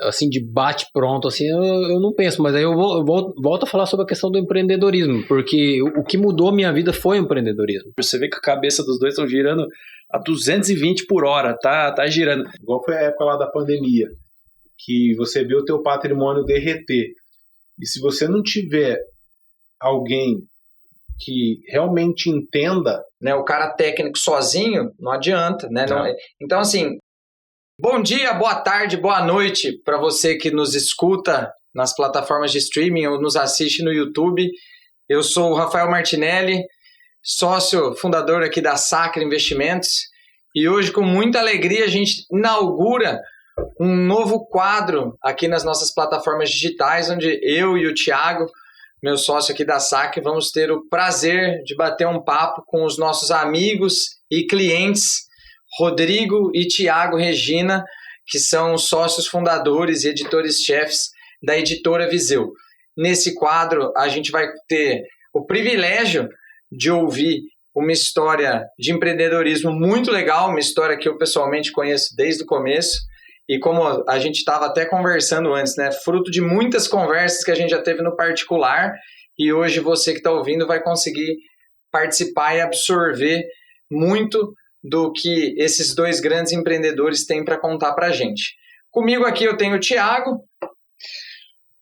assim, de bate-pronto, assim, eu não penso, mas aí eu volto a falar sobre a questão do empreendedorismo, porque o que mudou minha vida foi o empreendedorismo. Você vê que a cabeça dos dois estão girando a 220 por hora, tá girando. Igual foi a época lá da pandemia, que você vê o teu patrimônio derreter. E se você não tiver alguém que realmente entenda, né, o cara técnico sozinho, não adianta, né? Então, assim, bom dia, boa tarde, boa noite para você que nos escuta nas plataformas de streaming ou nos assiste no YouTube. Eu sou o Rafael Martinelli, sócio fundador aqui da Sacre Investimentos, e hoje, com muita alegria, a gente inaugura um novo quadro aqui nas nossas plataformas digitais, onde eu e o Thiago, meu sócio aqui da Sacre, vamos ter o prazer de bater um papo com os nossos amigos e clientes, Rodrigo e Thiago Regina, que são os sócios fundadores e editores-chefes da editora Viseu. Nesse quadro, a gente vai ter o privilégio de ouvir uma história de empreendedorismo muito legal, uma história que eu pessoalmente conheço desde o começo, e como a gente estava até conversando antes, né, fruto de muitas conversas que a gente já teve no particular, e hoje você que está ouvindo vai conseguir participar e absorver muito do que esses dois grandes empreendedores têm para contar para a gente. Comigo aqui eu tenho o Thiago.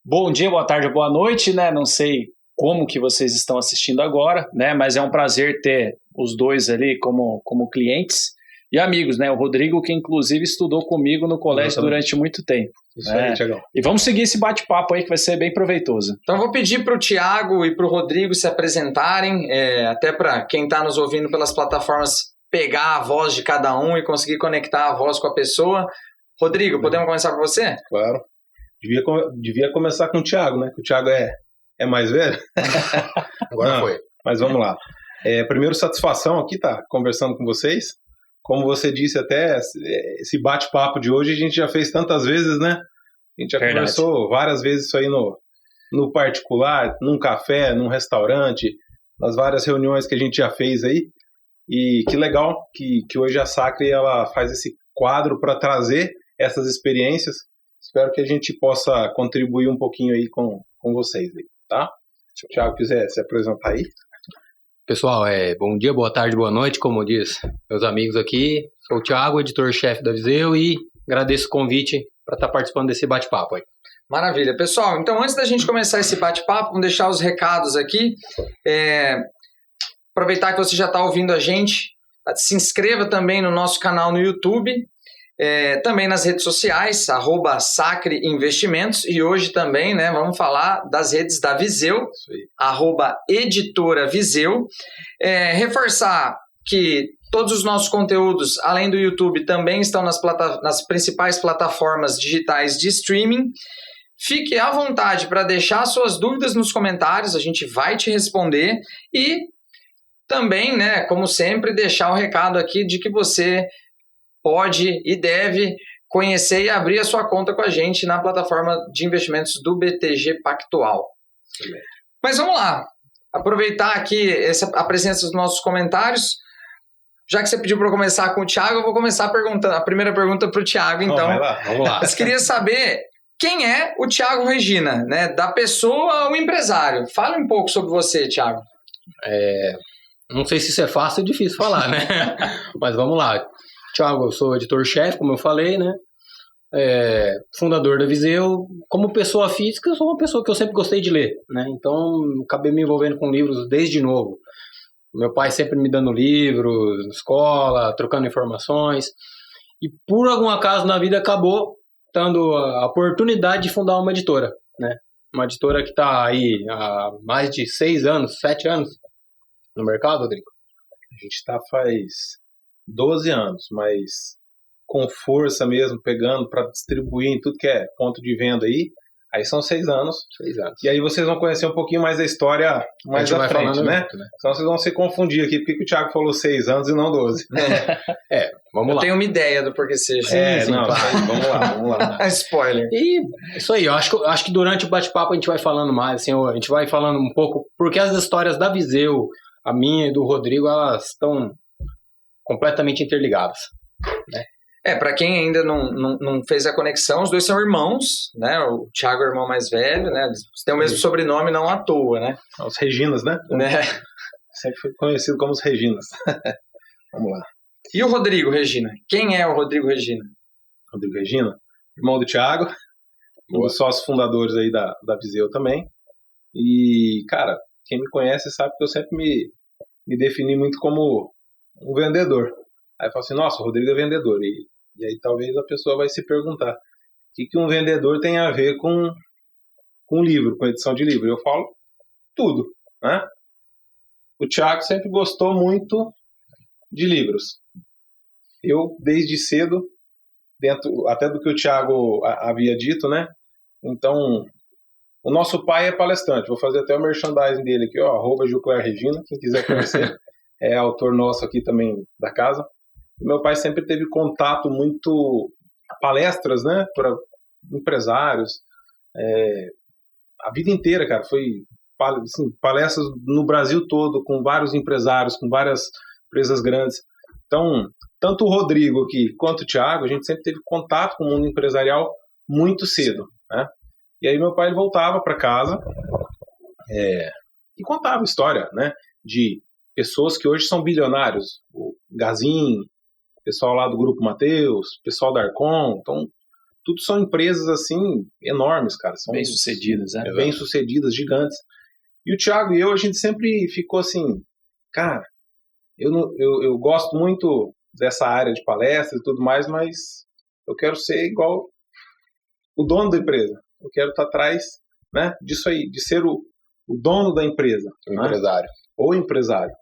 Bom dia, boa tarde, boa noite, né? Não sei como que vocês estão assistindo agora, né? Mas é um prazer ter os dois ali como clientes e amigos, né? O Rodrigo, que inclusive estudou comigo no colégio durante muito tempo. Isso aí, Thiagão. E vamos seguir esse bate-papo aí que vai ser bem proveitoso. Então eu vou pedir para o Thiago e para o Rodrigo se apresentarem, até para quem está nos ouvindo pelas plataformas pegar a voz de cada um e conseguir conectar a voz com a pessoa. Rodrigo, podemos começar com você? Claro. Devia começar com o Thiago, né? Que o Thiago é mais velho. Agora foi. Mas vamos lá. Primeiro, satisfação aqui tá conversando com vocês. Como você disse até, esse bate-papo de hoje a gente já fez tantas vezes, né? A gente já conversou várias vezes isso aí no particular, num café, num restaurante, nas várias reuniões que a gente já fez aí. E que legal que hoje a Sacre ela faz esse quadro para trazer essas experiências. Espero que a gente possa contribuir um pouquinho aí com vocês, aí, tá? Se o Thiago quiser se apresentar aí. Pessoal, bom dia, boa tarde, boa noite, como diz meus amigos aqui. Sou o Thiago, editor-chefe da Viseu, e agradeço o convite para estar participando desse bate-papo aí. Maravilha. Pessoal, então antes da gente começar esse bate-papo, vamos deixar os recados aqui. Aproveitar que você já está ouvindo a gente, se inscreva também no nosso canal no YouTube, também nas redes sociais, @Sacre Investimentos, e hoje também, né, vamos falar das redes da Viseu, @Editora Viseu. Reforçar que todos os nossos conteúdos, além do YouTube, também estão nas principais plataformas digitais de streaming. Fique à vontade para deixar suas dúvidas nos comentários, a gente vai te responder, e também, né, como sempre, deixar o recado aqui de que você pode e deve conhecer e abrir a sua conta com a gente na plataforma de investimentos do BTG Pactual. Mas vamos lá, aproveitar aqui a presença dos nossos comentários. Já que você pediu para eu começar com o Thiago, eu vou começar perguntando a primeira pergunta para o Thiago, então. Vamos lá. Mas queria saber quem é o Thiago Regina, né? Da pessoa ao empresário. Fale um pouco sobre você, Thiago. Não sei se isso é fácil ou difícil falar, né? Mas vamos lá. Thiago, eu sou editor-chefe, como eu falei, né? Fundador da Viseu. Como pessoa física, eu sou uma pessoa que eu sempre gostei de ler, né? Então, acabei me envolvendo com livros desde novo. Meu pai sempre me dando livros, na escola, trocando informações. E por algum acaso na vida acabou dando a oportunidade de fundar uma editora, né? Uma editora que está aí há mais de 6 anos, 7 anos no mercado, Rodrigo. A gente está faz 12 anos, mas com força mesmo, pegando para distribuir em tudo que é ponto de venda aí são 6 anos. 6 anos. E aí vocês vão conhecer um pouquinho mais da história mais à frente, né? Então vocês vão se confundir aqui, porque o Thiago falou 6 anos e não 12. Vamos lá. Eu tenho uma ideia do porquê seja. Claro. Vamos lá. Spoiler. E isso aí, eu acho que durante o bate-papo a gente vai falando mais, assim, a gente vai falando um pouco, porque as histórias da Viseu, a minha e do Rodrigo, elas estão completamente interligadas, né? Para quem ainda não fez a conexão, os dois são irmãos, né? O Thiago é o irmão mais velho, né? Eles têm o mesmo sobrenome, não à toa, né? Os Reginas, né? Sempre foi conhecido como os Reginas. Vamos lá. E o Rodrigo Regina? Quem é o Rodrigo Regina? Rodrigo Regina, irmão do Thiago, um dos sócios fundadores aí da Viseu também. E, cara, quem me conhece sabe que eu sempre me defini muito como um vendedor. Aí eu falo assim, nossa, o Rodrigo é vendedor. E aí talvez a pessoa vai se perguntar, o que um vendedor tem a ver com livro, com edição de livro? Eu falo tudo, né? O Thiago sempre gostou muito de livros. Eu, desde cedo, dentro até do que o Thiago havia dito, né? Então, o nosso pai é palestrante. Vou fazer até o merchandising dele aqui, ó, @JuclerRegina, quem quiser conhecer. É autor nosso aqui também da casa. E meu pai sempre teve contato muito, palestras, né, para empresários, a vida inteira, cara, foi assim, palestras no Brasil todo, com vários empresários, com várias empresas grandes. Então, tanto o Rodrigo aqui quanto o Thiago, a gente sempre teve contato com o mundo empresarial muito cedo, né? E aí meu pai ele voltava para casa e contava história, né, de pessoas que hoje são bilionários, o Gazin, pessoal lá do Grupo Mateus, pessoal da Arcon, então tudo são empresas assim enormes, cara, são bem-sucedidas, né? Bem-sucedidas, gigantes. E o Thiago e eu, a gente sempre ficou assim, cara, eu gosto muito dessa área de palestra e tudo mais, mas eu quero ser igual o dono da empresa. Eu quero estar atrás, né, disso aí, de ser o dono da empresa. O empresário. Ou empresário.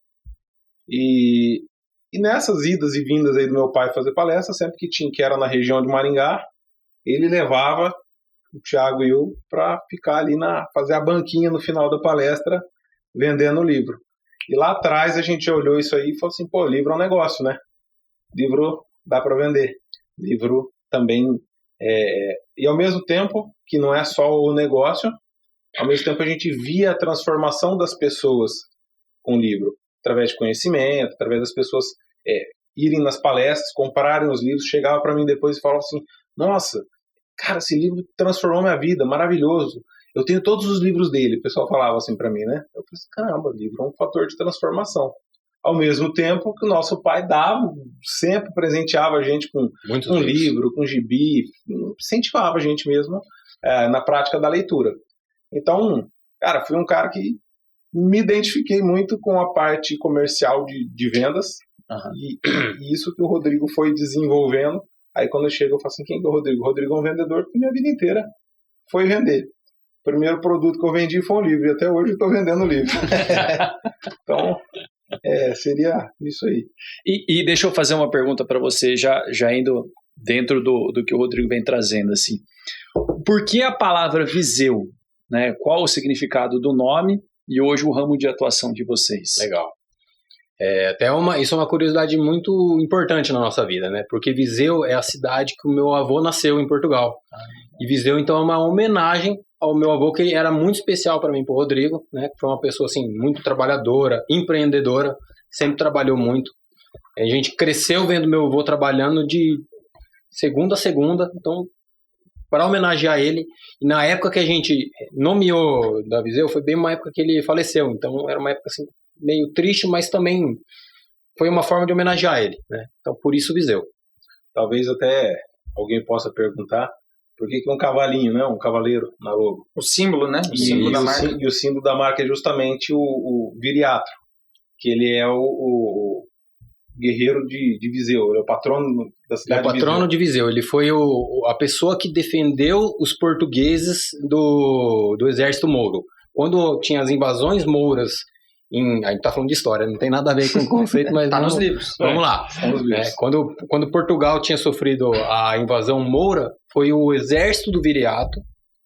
E nessas idas e vindas aí do meu pai fazer palestra, sempre que era na região de Maringá, ele levava o Thiago e eu para ficar ali fazer a banquinha no final da palestra, vendendo o livro. E lá atrás a gente olhou isso aí e falou assim, pô, livro é um negócio, né? Livro dá para vender. Livro também e ao mesmo tempo que não é só o negócio, ao mesmo tempo a gente via a transformação das pessoas com o livro, através de conhecimento, através das pessoas irem nas palestras, comprarem os livros, chegava para mim depois e falava assim, nossa, cara, esse livro transformou minha vida, maravilhoso, eu tenho todos os livros dele, o pessoal falava assim para mim, né? Eu falei assim, caramba, o livro é um fator de transformação. Ao mesmo tempo que o nosso pai sempre presenteava a gente com um livro, com gibi, incentivava a gente mesmo na prática da leitura. Então, cara, fui um cara que me identifiquei muito com a parte comercial de vendas, e isso que o Rodrigo foi desenvolvendo. Aí quando eu chego eu falo assim, quem que é o Rodrigo? O Rodrigo é um vendedor que minha vida inteira foi vender. O primeiro produto que eu vendi foi um livro, e até hoje eu estou vendendo livro. Então, seria isso aí. E deixa eu fazer uma pergunta para você, já indo dentro do que o Rodrigo vem trazendo, assim. Por que a palavra Viseu? Né? Qual o significado do nome e hoje o ramo de atuação de vocês? Legal. Isso é uma curiosidade muito importante na nossa vida, né? Porque Viseu é a cidade que o meu avô nasceu em Portugal. E Viseu, então, é uma homenagem ao meu avô, que era muito especial para mim, para o Rodrigo, né? Que foi uma pessoa, assim, muito trabalhadora, empreendedora, sempre trabalhou muito. A gente cresceu vendo meu avô trabalhando de segunda a segunda, então, para homenagear ele, e na época que a gente nomeou da Viseu, foi bem uma época que ele faleceu, então era uma época, assim, meio triste, mas também foi uma forma de homenagear ele, né? Então, por isso Viseu. Talvez até alguém possa perguntar por que um cavalinho, né? Um cavaleiro na logo. O símbolo, né? O símbolo da marca. E o símbolo da marca é justamente o viriato, que ele é o guerreiro de Viseu, ele é o patrono da cidade de Viseu. Ele é o patrono de Viseu, ele foi a pessoa que defendeu os portugueses do exército mouro. Quando tinha as invasões mouras, a gente tá falando de história, não tem nada a ver com o conceito, mas tá nos livros. Vamos lá. Quando Portugal tinha sofrido a invasão moura, foi o exército do viriato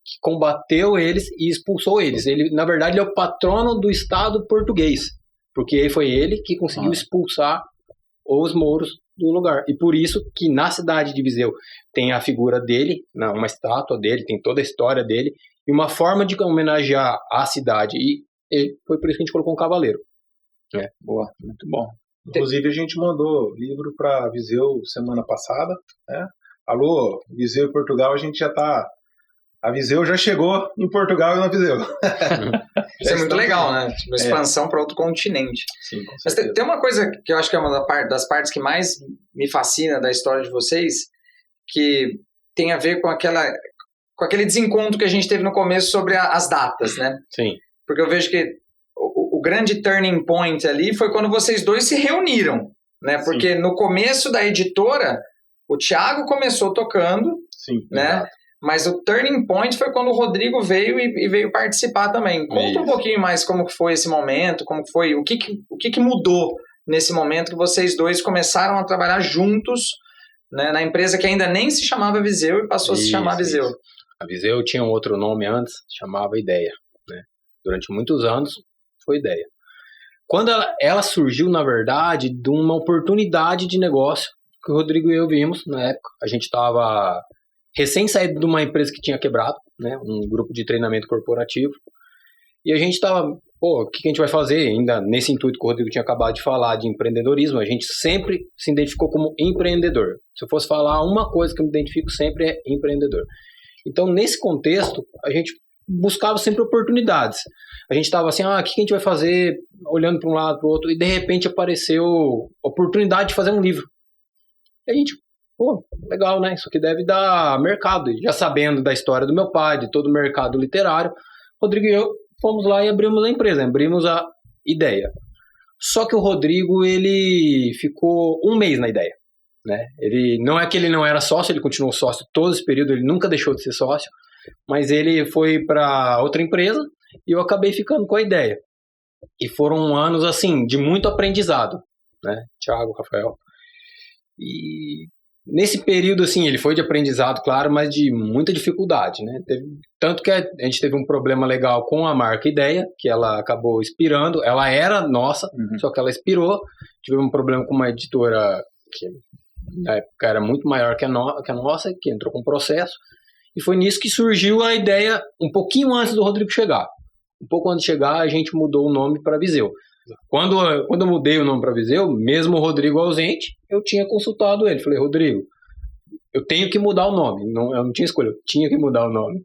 que combateu eles e expulsou eles. Ele, na verdade, ele é o patrono do Estado português, porque foi ele que conseguiu expulsar os mouros do lugar. E por isso que na cidade de Viseu tem a figura dele, uma estátua dele, tem toda a história dele, e uma forma de homenagear a cidade. E foi por isso que a gente colocou um cavaleiro. Boa, muito bom. Inclusive, a gente mandou livro para Viseu semana passada, né? Alô, Viseu e Portugal, a gente já tá... A Viseu já chegou em Portugal e na Viseu. Isso é muito legal, né? Tipo, expansão para outro continente. Sim, com Mas certeza. tem uma coisa que eu acho que é uma das partes que mais me fascina da história de vocês, que tem a ver com aquele desencontro que a gente teve no começo sobre as datas, né? Sim. Porque eu vejo que o grande turning point ali foi quando vocês dois se reuniram, né? Porque no começo da editora, o Thiago começou tocando, Sim, né? exato. Mas o turning point foi quando o Rodrigo veio e veio participar também. Conta um pouquinho mais como que foi esse momento, como foi, o que mudou nesse momento que vocês dois começaram a trabalhar juntos, né, na empresa que ainda nem se chamava Viseu e passou a se chamar Viseu. Isso. A Viseu tinha um outro nome antes, chamava Ideia, né? Durante muitos anos foi Ideia. Quando ela surgiu, na verdade, de uma oportunidade de negócio que o Rodrigo e eu vimos na época. A gente estava recém saído de uma empresa que tinha quebrado, né? Um grupo de treinamento corporativo. E a gente estava, o que a gente vai fazer? Ainda nesse intuito que o Rodrigo tinha acabado de falar de empreendedorismo, a gente sempre se identificou como empreendedor. Se eu fosse falar uma coisa que eu me identifico sempre é empreendedor. Então, nesse contexto, a gente buscava sempre oportunidades. A gente estava assim, o que a gente vai fazer? Olhando para um lado, para o outro, e de repente apareceu a oportunidade de fazer um livro. E a gente, legal, né? Isso aqui deve dar mercado. E já sabendo da história do meu pai, de todo o mercado literário, Rodrigo e eu fomos lá e abrimos a empresa, abrimos a Ideia. Só que o Rodrigo, ele ficou um mês na Ideia, né? Não é que ele não era sócio, ele continuou sócio todo esse período, ele nunca deixou de ser sócio, mas ele foi para outra empresa e eu acabei ficando com a Ideia. E foram anos, assim, de muito aprendizado, né? Thiago, Rafael. E nesse período, assim, ele foi de aprendizado, claro, mas de muita dificuldade, né? Tanto que a gente teve um problema legal com a marca Ideia, que ela acabou expirando. Ela era nossa, só que ela expirou. Tivemos um problema com uma editora que na época era muito maior que a nossa, que entrou com processo. E foi nisso que surgiu a ideia, um pouquinho antes do Rodrigo chegar. Um pouco antes de chegar, a gente mudou o nome para Viseu. Quando eu mudei o nome para Viseu, mesmo o Rodrigo ausente, eu tinha consultado ele. Falei, Rodrigo, eu tenho que mudar o nome. Eu não tinha escolha, eu tinha que mudar o nome.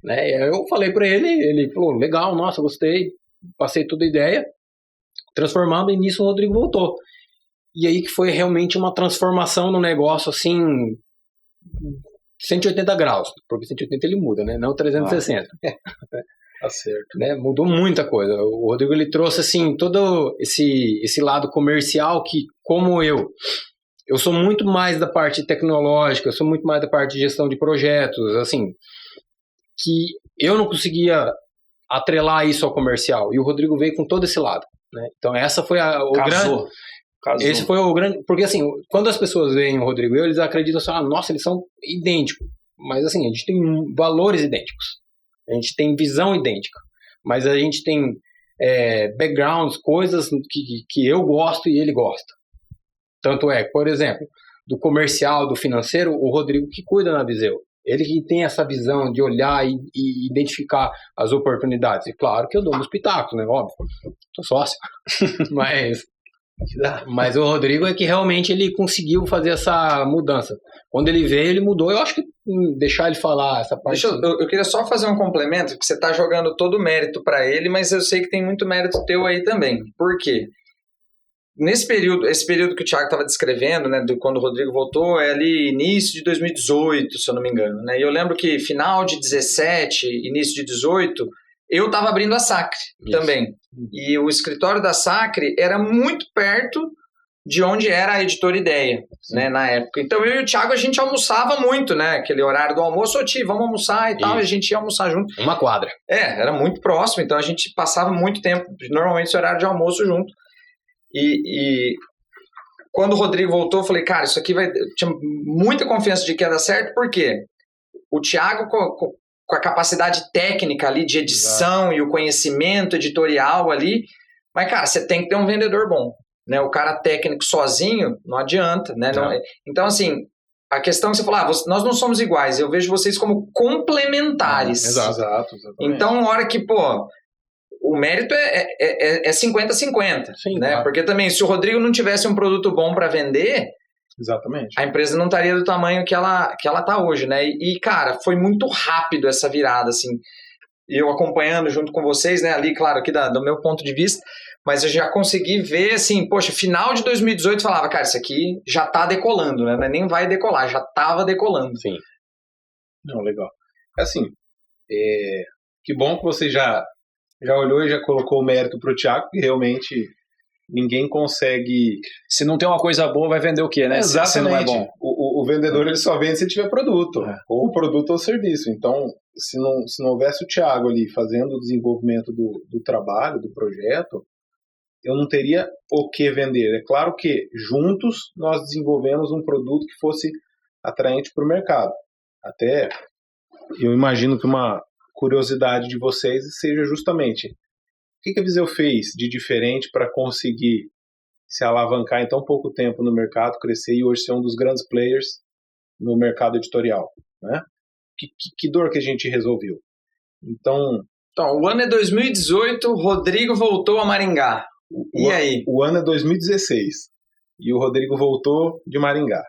Né? Eu falei para ele, ele falou, legal, nossa, gostei. Passei toda a ideia, transformamos e nisso o Rodrigo voltou. E aí que foi realmente uma transformação no negócio, assim, 180 graus. Porque 180 ele muda, né? Não 360. Tá certo. Né? Mudou muita coisa. O Rodrigo, ele trouxe, assim, todo esse lado comercial que, como eu sou muito mais da parte tecnológica, eu sou muito mais da parte de gestão de projetos, assim, que eu não conseguia atrelar isso ao comercial. E o Rodrigo veio com todo esse lado, né? Então, essa foi Casou. Esse foi o grande... Porque, assim, quando as pessoas veem o Rodrigo e eu, eles acreditam assim, nossa, eles são idênticos. Mas, assim, a gente tem valores idênticos. A gente tem visão idêntica. Mas a gente tem backgrounds, coisas que eu gosto e ele gosta. Tanto por exemplo, do comercial, do financeiro, o Rodrigo que cuida na Viseu. Ele que tem essa visão de olhar e identificar as oportunidades. E claro que eu dou nos pitacos, né? Óbvio. Sou sócio. Mas o Rodrigo é que realmente ele conseguiu fazer essa mudança. Quando ele veio, ele mudou. Eu acho que deixar ele falar essa parte... Eu queria só fazer um complemento, que você está jogando todo o mérito para ele, mas eu sei que tem muito mérito teu aí também. Por quê? Esse período que o Thiago estava descrevendo, né, quando o Rodrigo voltou, é ali início de 2018, se eu não me engano. Né? E eu lembro que final de 17, início de 18, eu estava abrindo a Sacre também. E o escritório da Sacre era muito perto de onde era a editora Ideia, né, na época. Então eu e o Thiago, a gente almoçava muito, né? Aquele horário do almoço, vamos almoçar e tal, e a gente ia almoçar junto. Uma quadra. Era muito próximo, então a gente passava muito tempo, normalmente esse horário de almoço junto. E quando o Rodrigo voltou, eu falei, cara, isso aqui eu tinha muita confiança de que ia dar certo, porque o Thiago, com a capacidade técnica ali de edição e o conhecimento editorial ali, mas, cara, você tem que ter um vendedor bom, né? O cara técnico sozinho não adianta, né? Não, então, assim, a questão que você falou, nós não somos iguais, eu vejo vocês como complementares. Exato. Então, na hora que, o mérito é 50-50, né? Claro. Porque também, se o Rodrigo não tivesse um produto bom para vender, exatamente, a empresa não estaria do tamanho que ela tá hoje, né? E, cara, foi muito rápido essa virada, assim. Eu acompanhando junto com vocês, né? Ali, claro, aqui do meu ponto de vista, mas eu já consegui ver, assim, poxa, final de 2018 falava, cara, isso aqui já tá decolando, né? Nem vai decolar, já tava decolando. Sim. Não, legal. Assim, que bom que você já olhou e já colocou o mérito pro Thiago, que realmente ninguém consegue... Se não tem uma coisa boa, vai vender o quê, né? Exatamente. Se não é bom. O vendedor, ele só vende se tiver produto. Ou produto ou serviço. Então, se não houvesse o Thiago ali fazendo o desenvolvimento do trabalho, do projeto, eu não teria o que vender. É claro que juntos nós desenvolvemos um produto que fosse atraente para o mercado. Até eu imagino que uma curiosidade de vocês seja justamente o que a Viseu fez de diferente para conseguir se alavancar em tão pouco tempo no mercado, crescer e hoje ser um dos grandes players no mercado editorial, né? Que dor que a gente resolveu? Então, o ano é 2018, Rodrigo voltou a Maringá. E aí? O ano é 2016 e o Rodrigo voltou de Maringá.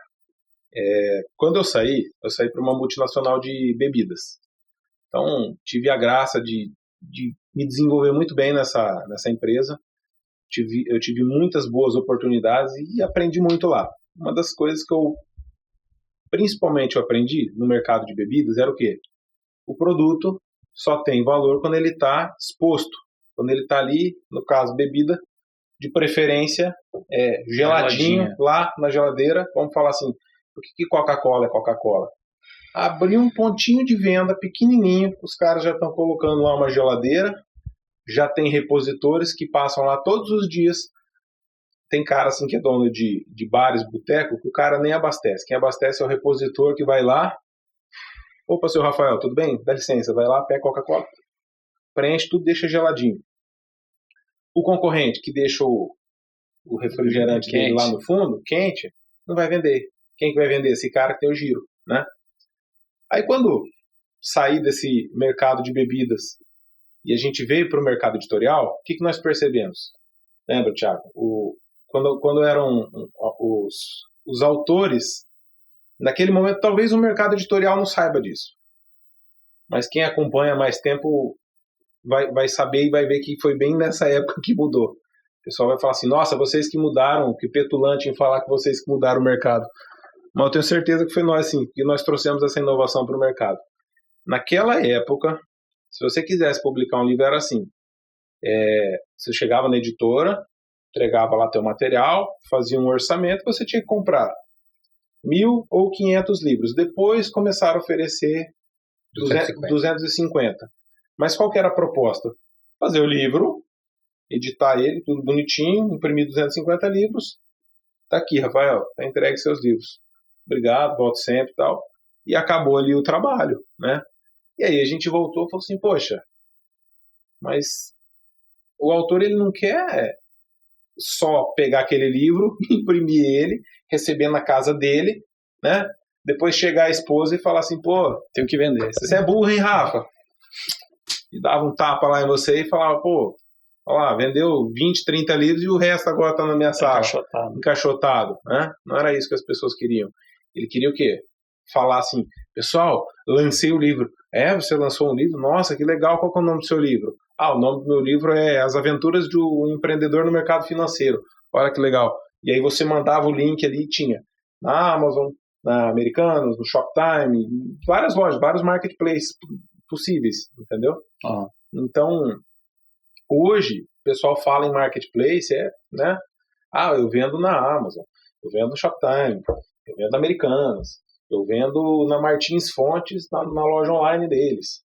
Quando eu saí para uma multinacional de bebidas. Então, tive a graça de me desenvolver muito bem nessa empresa. Eu tive muitas boas oportunidades e aprendi muito lá. Uma das coisas que principalmente eu aprendi no mercado de bebidas era o quê? O produto só tem valor quando ele está exposto. Quando ele está ali, no caso, bebida, de preferência geladinho, lá na geladeira. Vamos falar assim, por que Coca-Cola é Coca-Cola? Abri um pontinho de venda pequenininho, os caras já estão colocando lá uma geladeira, já tem repositores que passam lá todos os dias. Tem cara assim que é dono de bares, boteco, que o cara nem abastece. Quem abastece é o repositor que vai lá. Opa, seu Rafael, tudo bem? Dá licença, vai lá, pega Coca-Cola, preenche tudo, deixa geladinho. O concorrente que deixa o refrigerante dele lá no fundo, quente, não vai vender. Quem que vai vender? Esse cara que tem o giro, né? Aí quando saí desse mercado de bebidas e a gente veio para o mercado editorial, o que nós percebemos? Lembra, Thiago? Quando eram os autores, naquele momento talvez o mercado editorial não saiba disso. Mas quem acompanha mais tempo vai saber e vai ver que foi bem nessa época que mudou. O pessoal vai falar assim, nossa, vocês que mudaram, que petulante em falar que vocês que mudaram o mercado. Mas eu tenho certeza que foi nós, sim, que nós trouxemos essa inovação para o mercado. Naquela época, se você quisesse publicar um livro, era assim. Você chegava na editora, entregava lá teu material, fazia um orçamento, você tinha que comprar 1.000 ou 500 livros. Depois começaram a oferecer 250. Mas qual que era a proposta? Fazer o livro, editar ele, tudo bonitinho, imprimir 250 livros. Tá aqui, Rafael, tá entregue seus livros. Obrigado, volto sempre e tal. E acabou ali o trabalho, né? E aí a gente voltou e falou assim, poxa, mas o autor ele não quer só pegar aquele livro, imprimir ele, receber na casa dele, né? Depois chegar a esposa e falar assim, pô, tenho que vender. Você é burro, hein, Rafa? E dava um tapa lá em você e falava, pô, olha lá, vendeu 20, 30 livros e o resto agora tá na minha sala. Encaixotado, né? Não era isso que as pessoas queriam. Ele queria o quê? Falar assim, pessoal, lancei o livro. Você lançou um livro? Nossa, que legal, qual que é o nome do seu livro? O nome do meu livro é As Aventuras de um Empreendedor no Mercado Financeiro. Olha que legal. E aí você mandava o link ali e tinha na Amazon, na Americanas, no Shoptime, várias lojas, vários marketplaces possíveis, entendeu? Então, hoje, o pessoal fala em marketplace, né? Eu vendo na Amazon, eu vendo no Shoptime, eu vendo na Americanas, eu vendo na Martins Fontes, na loja online deles.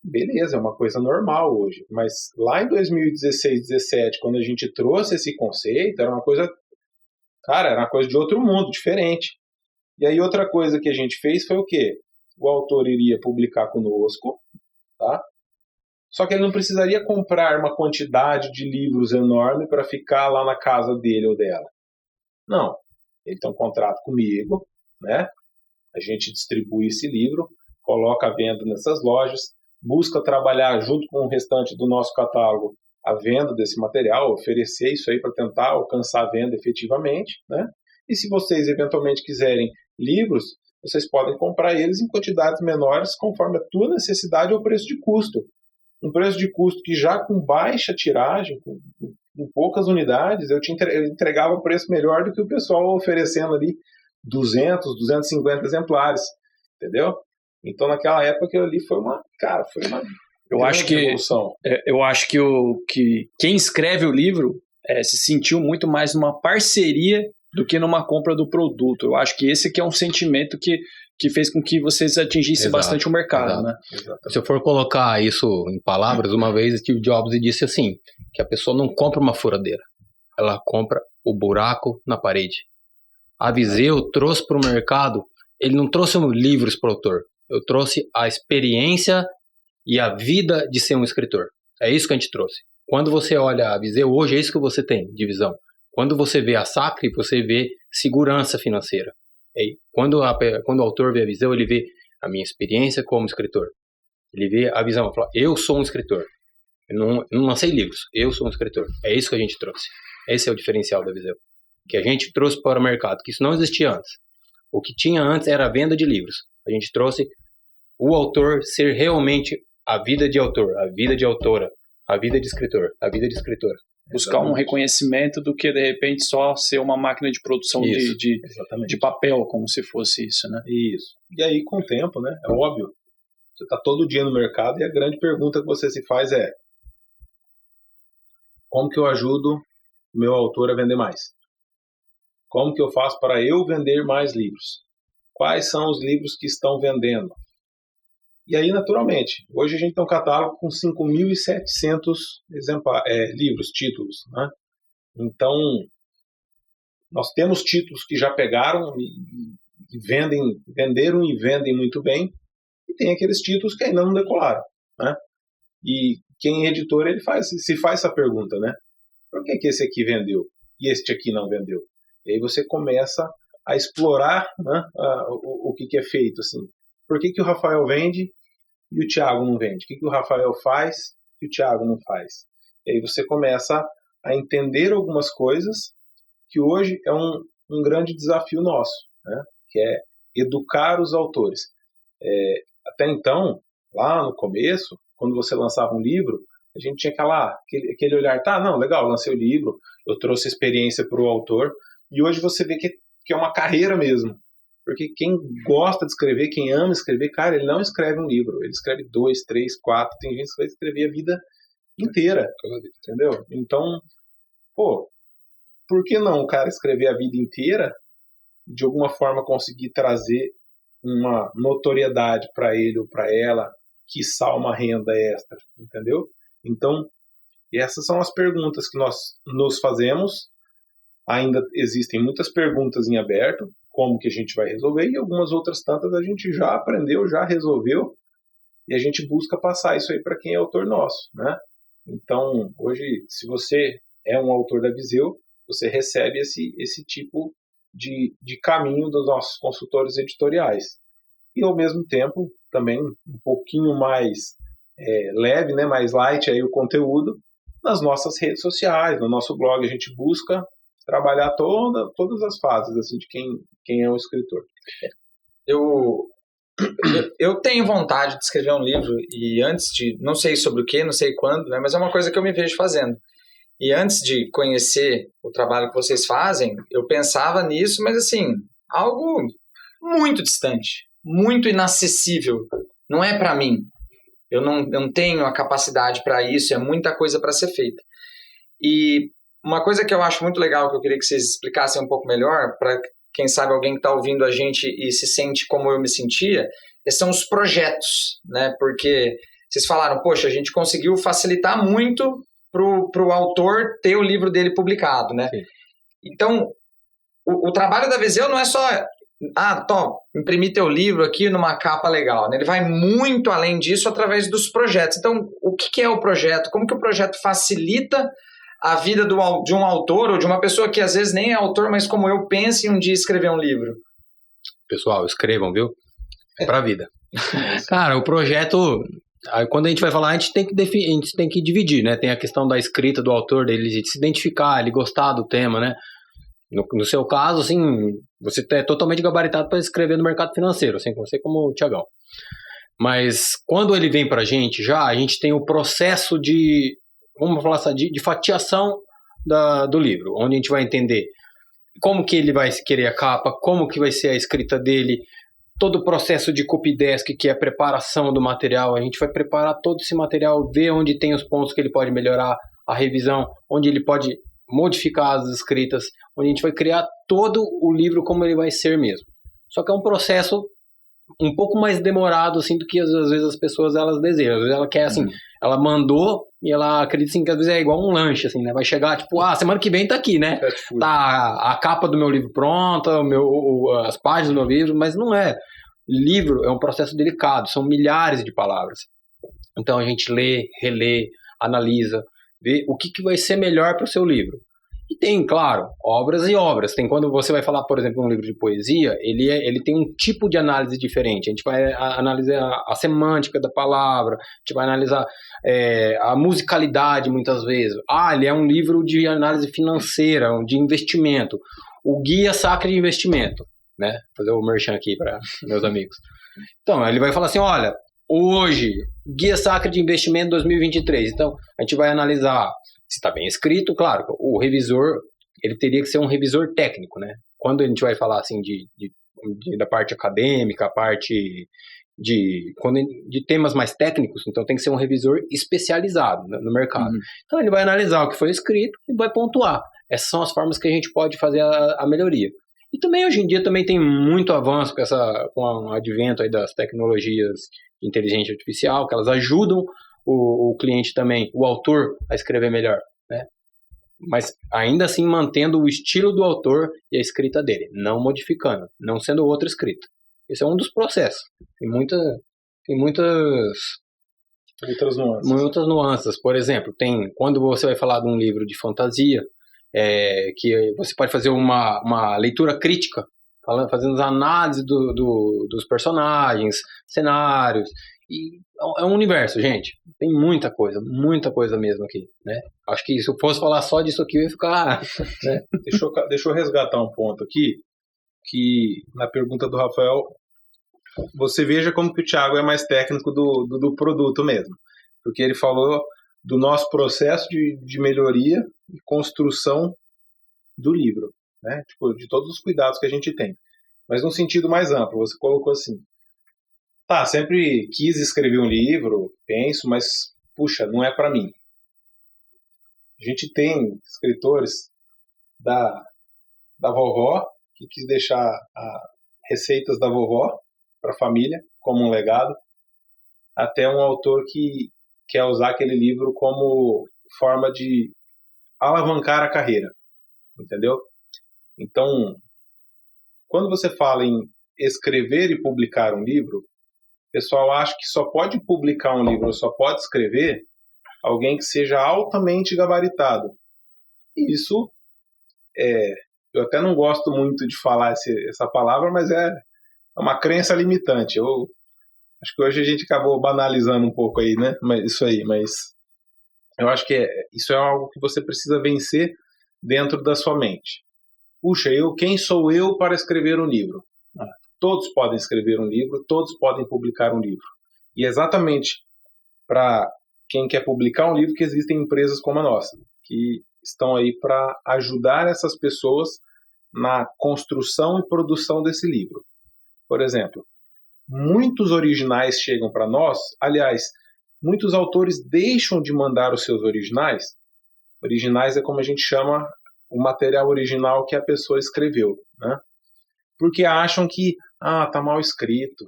Beleza, é uma coisa normal hoje. Mas lá em 2016, 2017, quando a gente trouxe esse conceito, era uma coisa... Cara, era uma coisa de outro mundo, diferente. E aí outra coisa que a gente fez foi o quê? O autor iria publicar conosco, tá? Só que ele não precisaria comprar uma quantidade de livros enorme para ficar lá na casa dele ou dela. Não. Ele tem um contrato comigo, né? A gente distribui esse livro, coloca a venda nessas lojas, busca trabalhar junto com o restante do nosso catálogo a venda desse material, oferecer isso aí para tentar alcançar a venda efetivamente, né? E se vocês eventualmente quiserem livros, vocês podem comprar eles em quantidades menores conforme a tua necessidade ou preço de custo. Um preço de custo que já com baixa tiragem, com poucas unidades, eu entregava preço melhor do que o pessoal oferecendo ali 200, 250 exemplares, entendeu? Então naquela época eu ali foi uma eu acho que evolução. Eu acho que quem escreve o livro se sentiu muito mais numa parceria do que numa compra do produto. Eu acho que esse aqui é um sentimento que fez com que vocês atingissem bastante o mercado, né? Exatamente. Se eu for colocar isso em palavras, uma vez Steve Jobs disse assim, que a pessoa não compra uma furadeira, ela compra o buraco na parede. A Viseu trouxe para o mercado, ele não trouxe livros para o autor, eu trouxe a experiência e a vida de ser um escritor. É isso que a gente trouxe. Quando você olha a Viseu, hoje é isso que você tem de visão. Quando você vê a Sacre, você vê segurança financeira. Quando o autor vê a Viseu, ele vê a minha experiência como escritor. Ele vê a visão, fala, eu sou um escritor. Eu não lancei livros, eu sou um escritor. É isso que a gente trouxe. Esse é o diferencial da Viseu. Que a gente trouxe para o mercado, que isso não existia antes. O que tinha antes era a venda de livros. A gente trouxe o autor ser realmente a vida de autor, a vida de autora, a vida de escritor, a vida de escritora. Buscar um reconhecimento do que, de repente, só ser uma máquina de produção de papel, como se fosse isso, né? Isso. E aí, com o tempo, né? É óbvio. Você está todo dia no mercado e a grande pergunta que você se faz é: como que eu ajudo o meu autor a vender mais? Como que eu faço para eu vender mais livros? Quais são os livros que estão vendendo? E aí, naturalmente, hoje a gente tem um catálogo com 5.700 livros, títulos, né? Então, nós temos títulos que já pegaram e venderam e vendem muito bem, e tem aqueles títulos que ainda não decolaram, né? E quem é editor, ele se faz essa pergunta, né? Por que esse aqui vendeu e este aqui não vendeu? E aí você começa a explorar, né, o que é feito, assim. Por que o Rafael vende e o Thiago não vende? O que o Rafael faz e o Thiago não faz? E aí você começa a entender algumas coisas que hoje é um grande desafio nosso, né? Que é educar os autores. Até então, lá no começo, quando você lançava um livro, a gente tinha aquele olhar, não, legal, lancei o livro, eu trouxe experiência para o autor, e hoje você vê que é uma carreira mesmo. Porque quem gosta de escrever, quem ama escrever, cara, ele não escreve um livro, ele escreve 2, 3, 4, tem gente que vai escrever a vida inteira, entendeu? Então, por que não o cara escrever a vida inteira, de alguma forma conseguir trazer uma notoriedade para ele ou para ela, quiçá uma renda extra, entendeu? Então, essas são as perguntas que nós nos fazemos. Ainda existem muitas perguntas em aberto, como que a gente vai resolver, e algumas outras tantas a gente já aprendeu, já resolveu, e a gente busca passar isso aí para quem é autor nosso, né? Então, hoje, se você é um autor da Viseu, você recebe esse tipo de caminho dos nossos consultores editoriais. E, ao mesmo tempo, também um pouquinho mais leve, né, mais light aí o conteúdo, nas nossas redes sociais, no nosso blog, a gente busca trabalhar todas as fases assim, de quem é um escritor. Eu tenho vontade de escrever um livro, e antes de, não sei sobre o que, não sei quando, né, mas é uma coisa que eu me vejo fazendo. E antes de conhecer o trabalho que vocês fazem, eu pensava nisso, mas assim, algo muito distante, muito inacessível. Não é para mim. Eu não tenho a capacidade para isso, é muita coisa para ser feita. E uma coisa que eu acho muito legal, que eu queria que vocês explicassem um pouco melhor, para quem sabe alguém que está ouvindo a gente e se sente como eu me sentia, são os projetos, né? Porque vocês falaram, poxa, a gente conseguiu facilitar muito para o autor ter o livro dele publicado, né? Sim. Então, o trabalho da Viseu não é só, imprimir teu livro aqui numa capa legal, né? Ele vai muito além disso através dos projetos. Então, o que é o projeto? Como que o projeto facilita a vida de um autor ou de uma pessoa que às vezes nem é autor, mas como eu penso em um dia escrever um livro? Pessoal, escrevam, viu? É pra vida. Cara, o projeto, Aí, quando a gente vai falar, a gente tem que dividir, né? Tem a questão da escrita do autor, dele se identificar, ele gostar do tema, né? No seu caso, assim, você é totalmente gabaritado para escrever no mercado financeiro, assim, você como o Thiagão. Mas quando ele vem para a gente tem o processo de, vamos falar assim, de fatiação do livro, onde a gente vai entender como que ele vai querer a capa, como que vai ser a escrita dele, todo o processo de copydesk, que é a preparação do material. A gente vai preparar todo esse material, ver onde tem os pontos que ele pode melhorar, a revisão, onde ele pode modificar as escritas, onde a gente vai criar todo o livro como ele vai ser mesmo. Só que é um processo um pouco mais demorado, assim, do que às vezes as pessoas elas desejam. Às vezes ela quer, assim, ela mandou e ela acredita, assim, que às vezes é igual um lanche, assim, né? Vai chegar, tipo, semana que vem tá aqui, né? Tá a capa do meu livro pronta, as páginas do meu livro, mas não é. Livro é um processo delicado, são milhares de palavras. Então a gente lê, relê, analisa, vê o que vai ser melhor para o seu livro. E tem, claro, obras e obras. Tem quando você vai falar, por exemplo, um livro de poesia, ele tem um tipo de análise diferente. A gente vai analisar a semântica da palavra, a gente vai analisar a musicalidade muitas vezes. Ele é um livro de análise financeira, de investimento. O Guia Sacra de Investimento, né? Fazer o merchan aqui para meus amigos. Então, ele vai falar assim, olha, hoje, Guia Sacra de Investimento 2023. Então, a gente vai analisar se está bem escrito, claro, o revisor, ele teria que ser um revisor técnico, né? Quando a gente vai falar, assim, da parte acadêmica, a parte de temas mais técnicos, então tem que ser um revisor especializado no mercado. Então, ele vai analisar o que foi escrito e vai pontuar. Essas são as formas que a gente pode fazer a melhoria. E também, hoje em dia, também tem muito avanço com o advento aí das tecnologias de inteligência artificial, que elas ajudam o cliente também, o autor, a escrever melhor, né? Mas ainda assim mantendo o estilo do autor e a escrita dele, não modificando, não sendo outra escrita. Esse é um dos processos. Tem muitas nuances. Por exemplo, quando você vai falar de um livro de fantasia, que você pode fazer uma leitura crítica, fazendo as análises dos personagens, cenários. E é um universo, gente. Tem muita coisa mesmo aqui, né? Acho que se eu fosse falar só disso aqui, eu ia ficar... Né? Deixa eu resgatar um ponto aqui, que na pergunta do Rafael, você veja como que o Thiago é mais técnico do produto mesmo. Porque ele falou do nosso processo de melhoria e construção do livro, né? Tipo, de todos os cuidados que a gente tem. Mas num sentido mais amplo, você colocou assim, sempre quis escrever um livro, penso, mas, puxa, não é para mim. A gente tem escritores da vovó, que quis deixar receitas da vovó para a família, como um legado, até um autor que quer usar aquele livro como forma de alavancar a carreira, entendeu? Então, quando você fala em escrever e publicar um livro, o pessoal acha que só pode publicar um livro, só pode escrever alguém que seja altamente gabaritado. E isso, eu até não gosto muito de falar essa palavra, mas é uma crença limitante. Eu acho que hoje a gente acabou banalizando um pouco aí, né? Mas eu acho que isso é algo que você precisa vencer dentro da sua mente. Puxa, quem sou eu para escrever um livro? Todos podem escrever um livro, todos podem publicar um livro. E é exatamente para quem quer publicar um livro que existem empresas como a nossa, que estão aí para ajudar essas pessoas na construção e produção desse livro. Por exemplo, muitos originais chegam para nós, aliás, muitos autores deixam de mandar os seus originais. Originais é como a gente chama o material original que a pessoa escreveu, né? Porque acham que tá mal escrito,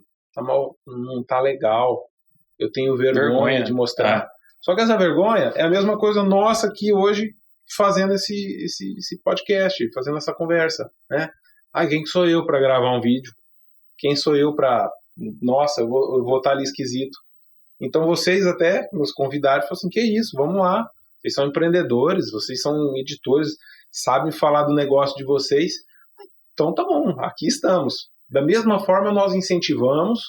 não tá legal, eu tenho vergonha de mostrar. Só que essa vergonha é a mesma coisa nossa aqui hoje, fazendo esse podcast, fazendo essa conversa, né? Quem sou eu para gravar um vídeo? Quem sou eu para... Nossa, eu vou estar ali esquisito. Então vocês até nos convidaram e falaram assim, que isso, vamos lá. Vocês são empreendedores, vocês são editores, sabem falar do negócio de vocês. Então tá bom, aqui estamos. Da mesma forma nós incentivamos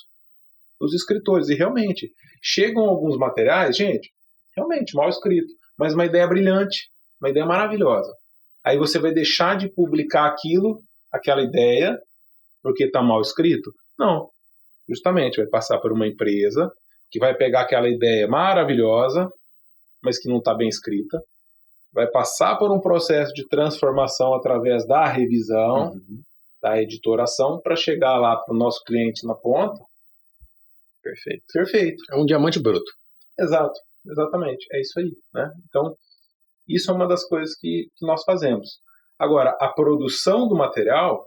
dos escritores. E realmente, chegam alguns materiais, gente, realmente mal escrito, mas uma ideia brilhante, uma ideia maravilhosa. Aí você vai deixar de publicar aquela ideia, porque está mal escrito? Não. Justamente, vai passar por uma empresa que vai pegar aquela ideia maravilhosa, mas que não está bem escrita, vai passar por um processo de transformação através da revisão, da editoração, para chegar lá para o nosso cliente na ponta. Perfeito. Perfeito. É um diamante bruto. Exato, exatamente. É isso aí, né? Então, isso é uma das coisas que nós fazemos. Agora, a produção do material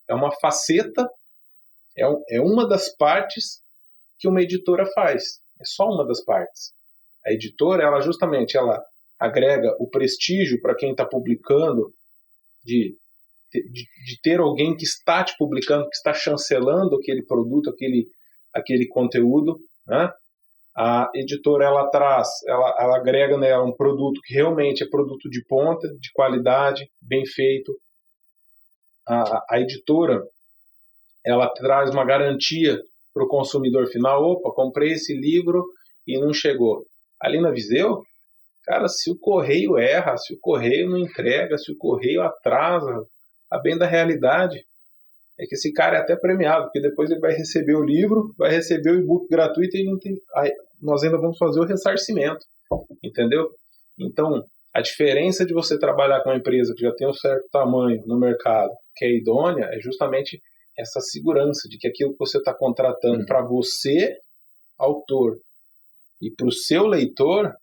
é uma faceta, é uma das partes que uma editora faz. É só uma das partes. A editora, ela agrega o prestígio para quem está publicando, de ter alguém que está te publicando, que está chancelando aquele produto, aquele conteúdo, né? A editora, ela agrega nela um produto que realmente é produto de ponta, de qualidade, bem feito. A editora, ela traz uma garantia para o consumidor final. Opa, comprei esse livro e não chegou. Ali na Viseu, cara, se o correio erra, se o correio não entrega, se o correio atrasa, a bem da realidade é que esse cara é até premiado, porque depois ele vai receber o livro, vai receber o e-book gratuito e nós ainda vamos fazer o ressarcimento, entendeu? Então, a diferença de você trabalhar com uma empresa que já tem um certo tamanho no mercado, que é idônea, é justamente essa segurança de que aquilo que você está contratando para você, autor, e para o seu leitor,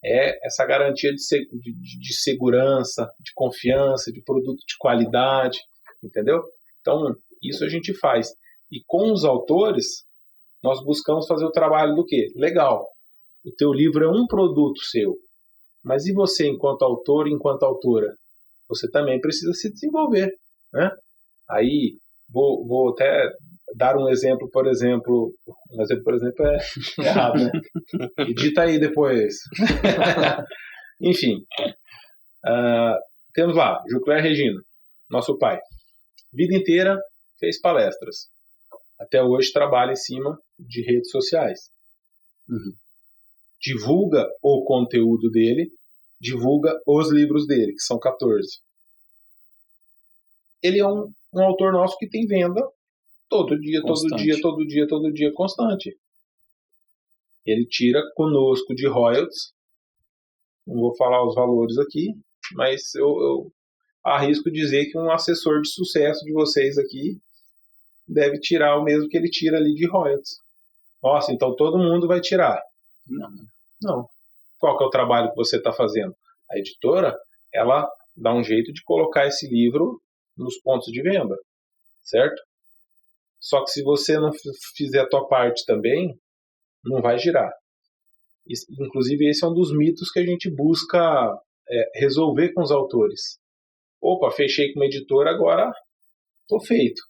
é essa garantia de segurança, de confiança, de produto de qualidade, entendeu? Então, isso a gente faz. E com os autores, nós buscamos fazer o trabalho do quê? Legal, o teu livro é um produto seu, mas e você enquanto autor, enquanto autora? Você também precisa se desenvolver, né? Aí, vou até dar um exemplo, por exemplo é errado, né? Edita aí depois. Enfim, temos lá, Jucler Regina, nosso pai. Vida inteira fez palestras. Até hoje trabalha em cima de redes sociais. Divulga o conteúdo dele, divulga os livros dele, que são 14. Ele é um autor nosso que tem venda todo dia, constante. Ele tira conosco de royalties, não vou falar os valores aqui, mas eu arrisco dizer que um assessor de sucesso de vocês aqui deve tirar o mesmo que ele tira ali de royalties. Nossa, então todo mundo vai tirar. Não. Qual que é o trabalho que você está fazendo? A editora, ela dá um jeito de colocar esse livro nos pontos de venda, certo? Só que se você não fizer a tua parte também, não vai girar. Inclusive, esse é um dos mitos que a gente busca resolver com os autores. Opa, fechei com uma editora, agora tô feito.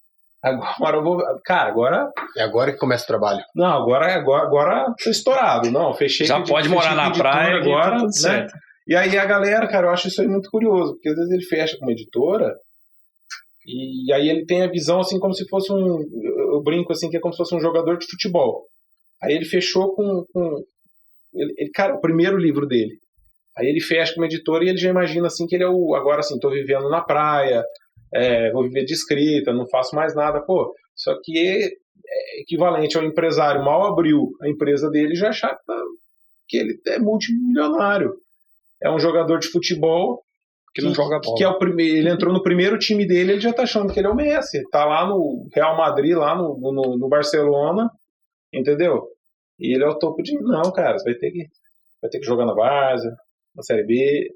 Agora eu vou... Cara, agora... É agora que começa o trabalho. Não, agora tô estourado. Não, fechei... Já pode morar na praia agora, tá tudo né? certo. E aí a galera, cara, eu acho isso aí muito curioso, porque às vezes ele fecha com uma editora e aí ele tem a visão assim como se fosse eu brinco assim que é como se fosse um jogador de futebol. Aí ele fechou cara, o primeiro livro dele. Aí ele fecha com uma editora e ele já imagina assim que ele é agora assim, tô vivendo na praia, vou viver de escrita, não faço mais nada, pô. Só que é equivalente ao empresário mal abriu a empresa dele e já achar que ele é multimilionário. É um jogador de futebol que não joga bola. Que é o primeiro, ele entrou no primeiro time dele, ele já tá achando que ele é o Messi. Tá lá no Real Madrid, lá no Barcelona, entendeu? E ele é o topo de... Não, cara, você vai ter que jogar na Várzea, na Série B,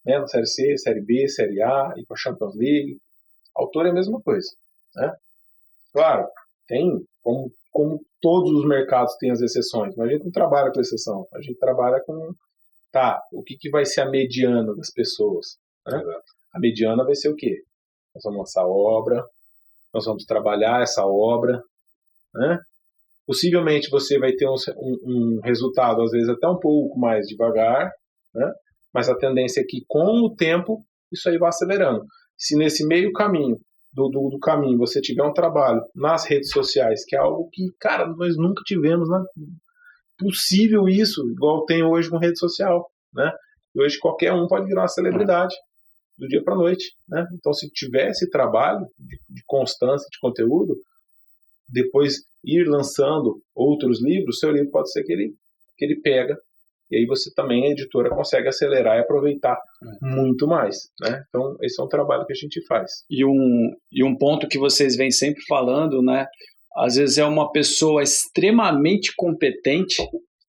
né, na Série C, Série B, Série A, ir pra Champions League. Autor é a mesma coisa, né? Claro, tem, como todos os mercados têm as exceções, mas a gente não trabalha com exceção. A gente trabalha com... o que vai ser a mediana das pessoas? Né? A mediana vai ser o quê? Nós vamos lançar obra, nós vamos trabalhar essa obra, né? Possivelmente você vai ter um resultado, às vezes até um pouco mais devagar, né? Mas a tendência é que com o tempo isso aí vai acelerando. Se nesse meio caminho do caminho você tiver um trabalho nas redes sociais, que é algo que, cara, nós nunca tivemos, né? Possível isso, igual tem hoje com rede social, né? E hoje qualquer um pode virar uma celebridade do dia para noite, né? Então, se tiver esse trabalho de constância de conteúdo, depois ir lançando outros livros, seu livro pode ser que ele pega, e aí você também, a editora, consegue acelerar e aproveitar muito mais, né? Então, esse é um trabalho que a gente faz. E um ponto que vocês vêm sempre falando, né? Às vezes é uma pessoa extremamente competente,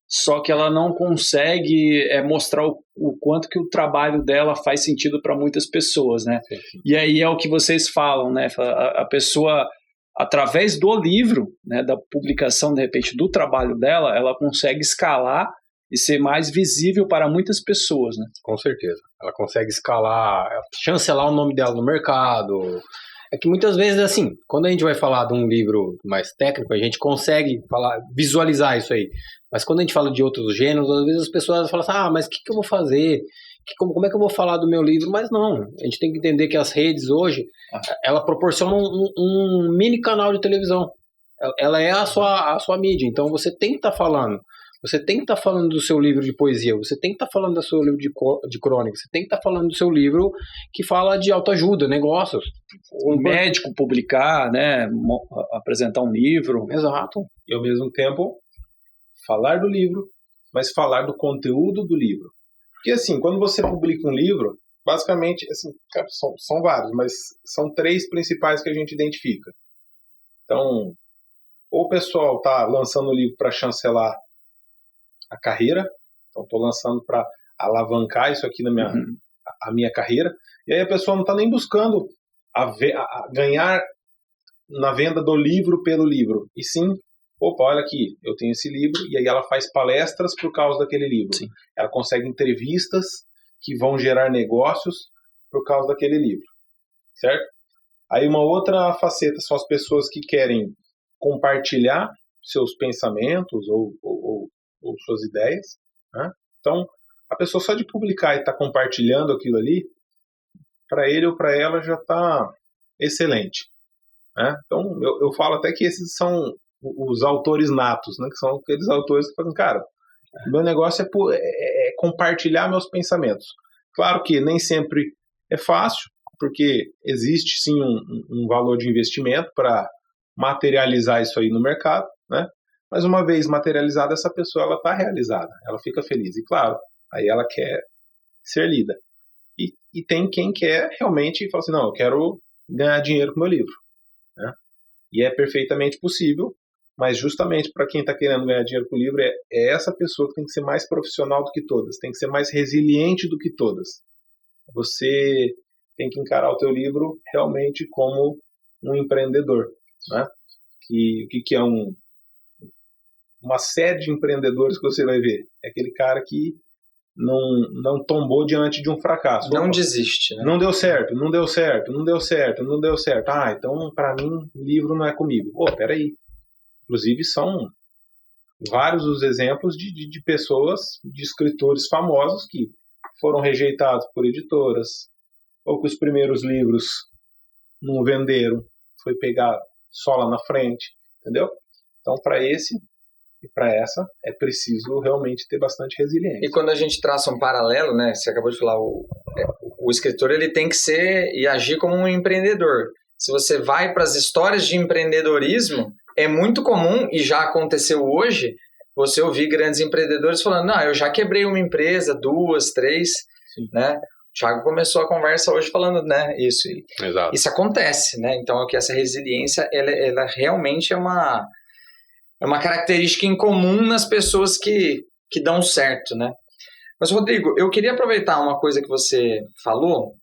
só que ela não consegue mostrar o quanto que o trabalho dela faz sentido para muitas pessoas, né? Sim. E aí é o que vocês falam, né? A pessoa, através do livro, né, da publicação, de repente, do trabalho dela, ela consegue escalar e ser mais visível para muitas pessoas, né? Com certeza. Ela consegue escalar, chancelar o nome dela no mercado. É que muitas vezes, assim, quando a gente vai falar de um livro mais técnico, a gente consegue visualizar isso aí. Mas quando a gente fala de outros gêneros, às vezes as pessoas falam assim, mas o que eu vou fazer? Como é que eu vou falar do meu livro? Mas não, a gente tem que entender que as redes hoje, ela proporciona um mini canal de televisão. Ela é a sua mídia, então você tem que estar falando. Você tem que estar falando do seu livro de poesia, você tem que estar falando do seu livro de crônica, você tem que estar falando do seu livro que fala de autoajuda, negócios. Um médico publicar, né, apresentar um livro. Exato. E ao mesmo tempo, falar do livro, mas falar do conteúdo do livro. Porque assim, quando você publica um livro, basicamente, assim, são vários, mas são 3 principais que a gente identifica. Então, ou o pessoal está lançando o livro para chancelar a carreira, então estou lançando para alavancar isso aqui na minha carreira, e aí a pessoa não está nem buscando a ganhar na venda do livro pelo livro, e sim, opa, olha aqui, eu tenho esse livro, e aí ela faz palestras por causa daquele livro. Sim. Ela consegue entrevistas que vão gerar negócios por causa daquele livro, certo? Aí uma outra faceta são as pessoas que querem compartilhar seus pensamentos ou suas ideias, né? Então, a pessoa só de publicar e estar compartilhando aquilo ali, para ele ou para ela já está excelente, né? Então, eu falo até que esses são os autores natos, né? Que são aqueles autores que falam, cara, meu negócio é compartilhar meus pensamentos. Claro que nem sempre é fácil, porque existe sim um valor de investimento para materializar isso aí no mercado, né? Mas uma vez materializada, essa pessoa ela está realizada, ela fica feliz. E claro, aí ela quer ser lida. E tem quem quer realmente falar assim, não, eu quero ganhar dinheiro com o meu livro, né? E é perfeitamente possível, mas justamente para quem está querendo ganhar dinheiro com o livro, é essa pessoa que tem que ser mais profissional do que todas, tem que ser mais resiliente do que todas. Você tem que encarar o teu livro realmente como um empreendedor, né? O que é uma série de empreendedores que você vai ver? É aquele cara que não tombou diante de um fracasso. Não desiste, né? Não deu certo. Então para mim, livro não é comigo. Peraí. Inclusive são vários os exemplos de pessoas, de escritores famosos que foram rejeitados por editoras, ou que os primeiros livros não venderam, foi pegar só lá na frente, entendeu? Então para esse e para essa é preciso realmente ter bastante resiliência. E quando a gente traça um paralelo, né? Você acabou de falar, o escritor ele tem que ser e agir como um empreendedor. Se você vai para as histórias de empreendedorismo, é muito comum, e já aconteceu hoje, você ouvir grandes empreendedores falando, não, eu já quebrei uma empresa, 2, 3, sim, né? O Thiago começou a conversa hoje falando, né, isso. Exato. Isso acontece, né? Então, que essa resiliência, ela realmente é uma característica incomum nas pessoas que dão certo, né? Mas, Rodrigo, eu queria aproveitar uma coisa que você falou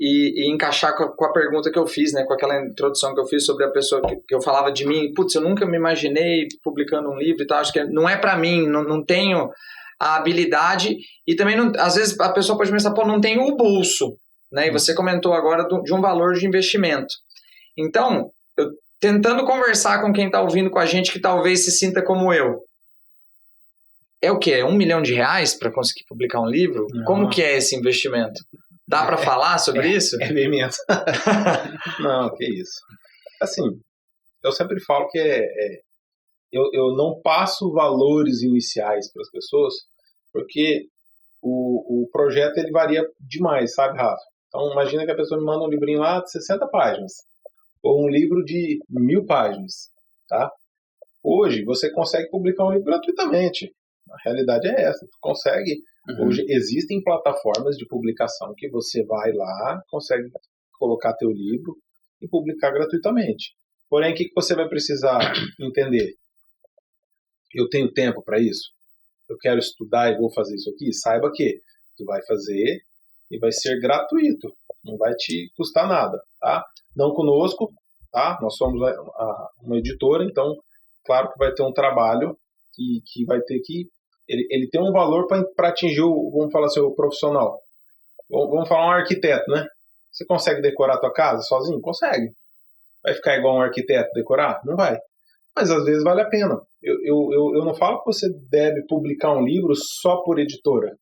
e encaixar com a pergunta que eu fiz, né? Com aquela introdução que eu fiz sobre a pessoa que eu falava de mim. Putz, eu nunca me imaginei publicando um livro e tal. Acho que não é para mim, não tenho a habilidade. E também, às vezes, a pessoa pode pensar, não tenho o bolso, né? E você comentou agora de um valor de investimento. Então, eu tentando conversar com quem está ouvindo com a gente que talvez se sinta como eu. É o quê? R$1 milhão para conseguir publicar um livro? Não. Como que é esse investimento? Dá para falar sobre isso? É bem menos. Não, que isso. Assim, eu sempre falo que eu não passo valores iniciais para as pessoas, porque o projeto ele varia demais, sabe, Rafa? Então, imagina que a pessoa me manda um livrinho lá de 60 páginas, ou um livro de 1000 páginas, tá? Hoje, você consegue publicar um livro gratuitamente. A realidade é essa, tu consegue. Hoje, existem plataformas de publicação que você vai lá, consegue colocar teu livro e publicar gratuitamente. Porém, o que você vai precisar entender? Eu tenho tempo para isso? Eu quero estudar e vou fazer isso aqui? Saiba que tu vai fazer e vai ser gratuito. Não vai te custar nada, tá? Não conosco, tá? Nós somos uma editora, então, claro que vai ter um trabalho que vai ter que... Ele tem um valor para atingir vamos falar assim, o profissional. Vamos falar um arquiteto, né? Você consegue decorar a tua casa sozinho? Consegue. Vai ficar igual um arquiteto decorar? Não vai. Mas às vezes vale a pena. Eu não falo que você deve publicar um livro só por editora.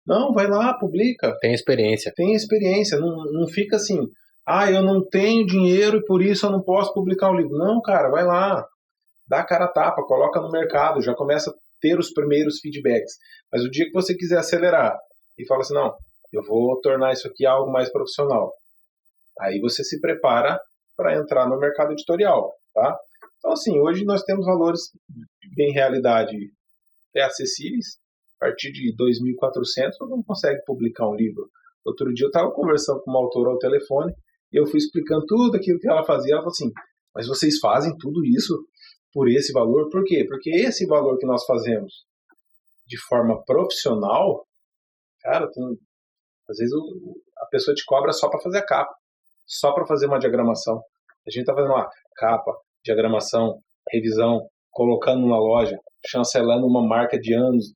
Não, vai lá, publica. Tem experiência. Tem experiência. Não fica assim, eu não tenho dinheiro e por isso eu não posso publicar um livro. Não, cara, vai lá. Dá a cara a tapa, coloca no mercado, já começa a ter os primeiros feedbacks. Mas o dia que você quiser acelerar e fala assim, não, eu vou tornar isso aqui algo mais profissional. Aí você se prepara para entrar no mercado editorial, tá? Então, assim, hoje nós temos valores em realidade acessíveis. A partir de 2.400 você não consegue publicar um livro. Outro dia eu estava conversando com uma autora ao telefone e eu fui explicando tudo aquilo que ela fazia. Ela falou assim, mas vocês fazem tudo isso por esse valor? Por quê? Porque esse valor que nós fazemos de forma profissional, cara, às vezes a pessoa te cobra só para fazer a capa, só para fazer uma diagramação. A gente está fazendo uma capa, diagramação, revisão, colocando na loja, chancelando uma marca de anos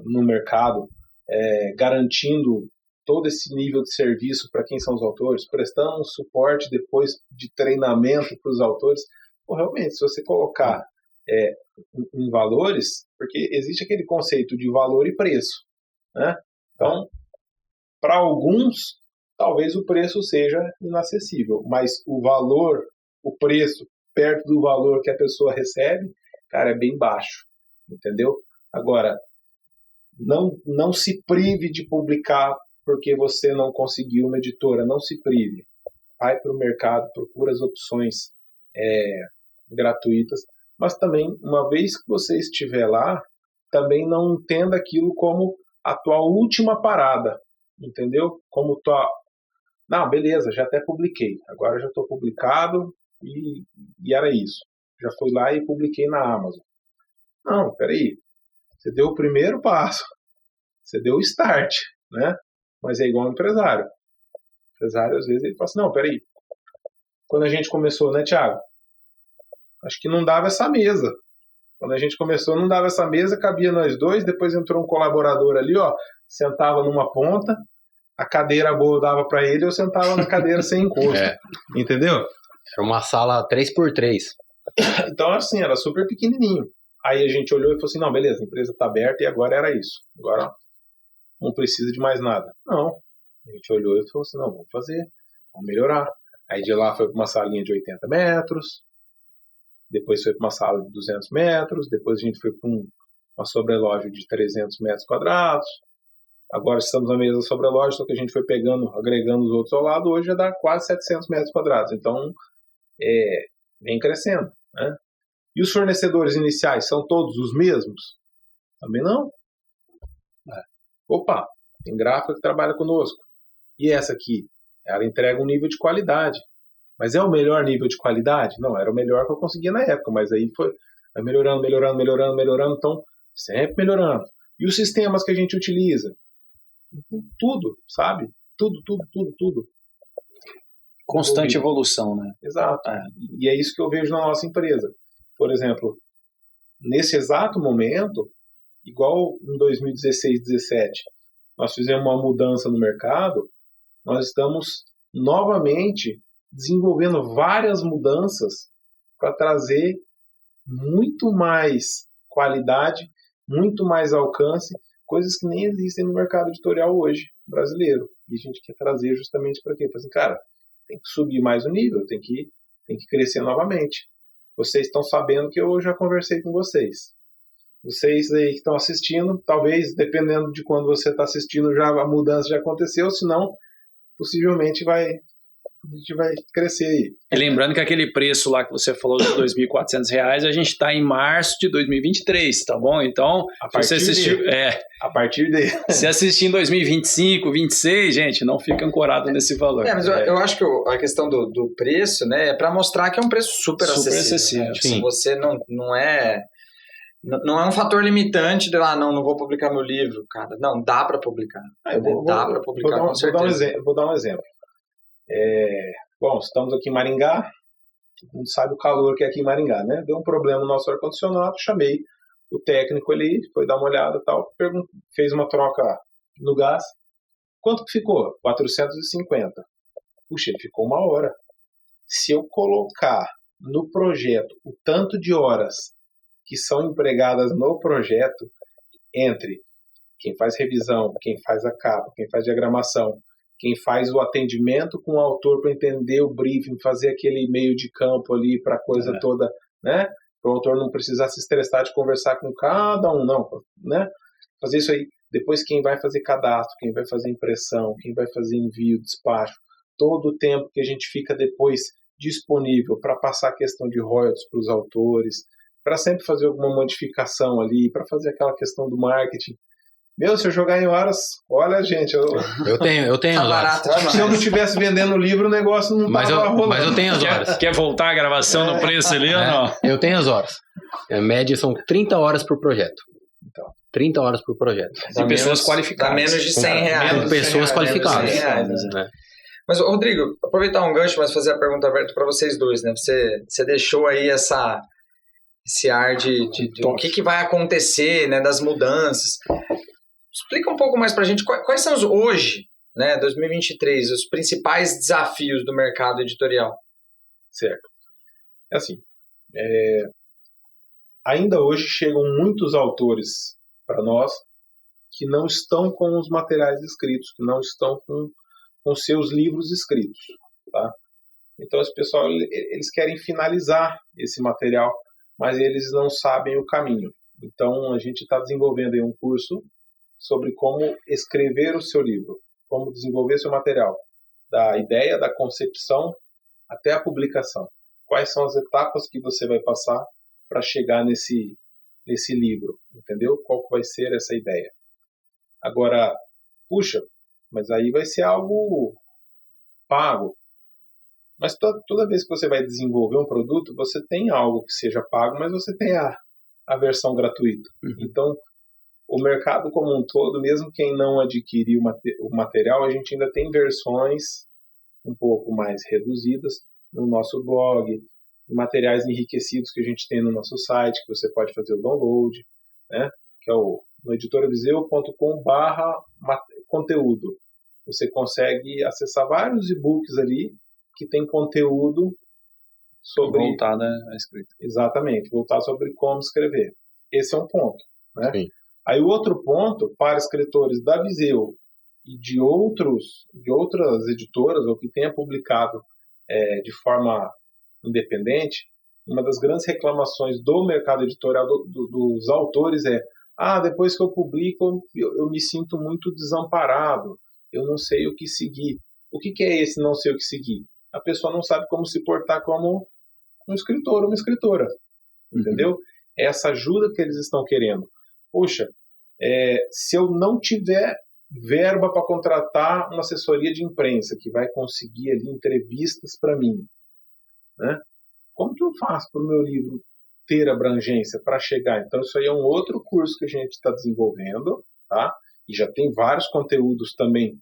no mercado, garantindo todo esse nível de serviço para quem são os autores, prestando um suporte depois de treinamento para os autores. Realmente, se você colocar em valores, porque existe aquele conceito de valor e preço, né? Então, para alguns, talvez o preço seja inacessível, mas o valor, o preço, perto do valor que a pessoa recebe, cara, é bem baixo, entendeu? Agora, não se prive de publicar porque você não conseguiu uma editora, não se prive. Vai para o mercado, procura as opções gratuitas, mas também, uma vez que você estiver lá, também não entenda aquilo como a tua última parada, entendeu? Como não, beleza, já até publiquei, agora já estou publicado e era isso. Já fui lá e publiquei na Amazon. Não, peraí, você deu o primeiro passo, você deu o start, né? Mas é igual um empresário. O empresário, às vezes, ele fala assim, não, peraí, quando a gente começou, né, Thiago? Acho que não dava essa mesa. Quando a gente começou, não dava essa mesa, cabia nós dois, depois entrou um colaborador ali, sentava numa ponta, a cadeira boa eu dava para ele, eu sentava na cadeira sem encosto. Entendeu? Era uma sala 3x3. Então, assim, era super pequenininho. Aí a gente olhou e falou assim, não, beleza, a empresa está aberta e agora era isso. Agora não precisa de mais nada. Não. A gente olhou e falou assim, não, vamos fazer, vamos melhorar. Aí de lá foi para uma salinha de 80 metros, depois foi para uma sala de 200 metros, depois a gente foi para uma sobreloja de 300 metros quadrados. Agora estamos na mesa sobreloja, só que a gente foi agregando os outros ao lado, hoje já dá quase 700 metros quadrados. Então, vem crescendo, né? E os fornecedores iniciais são todos os mesmos? Também não. Opa, tem gráfica que trabalha conosco. E essa aqui? Ela entrega um nível de qualidade. Mas é o melhor nível de qualidade? Não, era o melhor que eu conseguia na época, mas aí foi melhorando, então sempre melhorando. E os sistemas que a gente utiliza? Tudo, sabe? Tudo. Constante evolução, né? Exato. E é isso que eu vejo na nossa empresa. Por exemplo, nesse exato momento, igual em 2016, 2017, nós fizemos uma mudança no mercado, nós estamos novamente desenvolvendo várias mudanças para trazer muito mais qualidade, muito mais alcance coisas que nem existem no mercado editorial hoje, brasileiro. E a gente quer trazer justamente para quê? Para assim, cara, tem que subir mais o nível, tem que crescer novamente. Vocês estão sabendo que eu já conversei com vocês. Vocês aí que estão assistindo, talvez, dependendo de quando você está assistindo, já a mudança já aconteceu, senão, possivelmente a gente vai crescer aí. E lembrando que aquele preço lá que você falou dos R$2.400, a gente está em março de 2023, tá bom? Então, se você assistiu... A partir de... Se assistir em 2025, 2026, gente, não fica ancorado nesse valor. Mas eu acho que a questão do preço, né, é para mostrar que é um preço super acessível. Né? Tipo, você não é um fator limitante de não vou publicar meu livro, cara. Não, dá para publicar. Dá para publicar, com certeza. Vou dar um exemplo. Bom, estamos aqui em Maringá, todo mundo sabe o calor que é aqui em Maringá, né? Deu um problema no nosso ar-condicionado, chamei o técnico ali, foi dar uma olhada e tal, fez uma troca no gás. Quanto que ficou? 450. Puxa, ele ficou 1 hora. Se eu colocar no projeto o tanto de horas que são empregadas no projeto, entre quem faz revisão, quem faz a capa, quem faz diagramação, quem faz o atendimento com o autor para entender o briefing, fazer aquele meio de campo ali para a coisa toda, né? Para o autor não precisar se estressar de conversar com cada um, não, né? Fazer isso aí. Depois quem vai fazer cadastro, quem vai fazer impressão, quem vai fazer envio, despacho, todo o tempo que a gente fica depois disponível para passar a questão de royalties para os autores, para sempre fazer alguma modificação ali, para fazer aquela questão do marketing. Se eu jogar em horas, olha, gente, eu tenho as horas. Se eu não estivesse vendendo o livro, o negócio não estava rolando. Mas eu tenho as horas. Quer voltar a gravação no preço ali ou não? Eu tenho as horas. A média são 30 horas por projeto. Então, 30 horas por projeto. De pessoas qualificadas. Dá menos de R$100. Com pessoas qualificadas. Né? Mas, Rodrigo, aproveitar um gancho, mas fazer a pergunta aberta para vocês dois, né? Você deixou aí esse ar de o que vai acontecer, né? Das mudanças. Explica um pouco mais para a gente quais são hoje, né, 2023, os principais desafios do mercado editorial. Certo. É assim, ainda hoje chegam muitos autores para nós que não estão com os materiais escritos, que não estão com seus livros escritos, tá? Então, esse pessoal, eles querem finalizar esse material, mas eles não sabem o caminho. Então, a gente está desenvolvendo aí um curso sobre como escrever o seu livro, como desenvolver seu material, da ideia, da concepção até a publicação. Quais são as etapas que você vai passar para chegar nesse livro, entendeu? Qual que vai ser essa ideia? Agora, puxa, mas aí vai ser algo pago. Mas toda vez que você vai desenvolver um produto, você tem algo que seja pago, mas você tem a versão gratuita. Então, o mercado como um todo, mesmo quem não adquirir o material, a gente ainda tem versões um pouco mais reduzidas no nosso blog, materiais enriquecidos que a gente tem no nosso site, que você pode fazer o download, né? Que é no editoraviseu.com/conteúdo. Você consegue acessar vários e-books ali que tem conteúdo sobre... Voltado à escrita. Exatamente, voltado sobre como escrever. Esse é um ponto, né? Sim. Aí o outro ponto, para escritores da Viseu e de outras editoras, ou que tenha publicado de forma independente, uma das grandes reclamações do mercado editorial dos autores depois que eu publico, eu me sinto muito desamparado, eu não sei o que seguir. O que é esse não sei o que seguir? A pessoa não sabe como se portar como um escritor ou uma escritora, entendeu? É essa ajuda que eles estão querendo. Poxa, se eu não tiver verba para contratar uma assessoria de imprensa que vai conseguir ali entrevistas para mim, né? Como que eu faço para o meu livro ter abrangência para chegar? Então isso aí é um outro curso que a gente está desenvolvendo, tá? E já tem vários conteúdos também,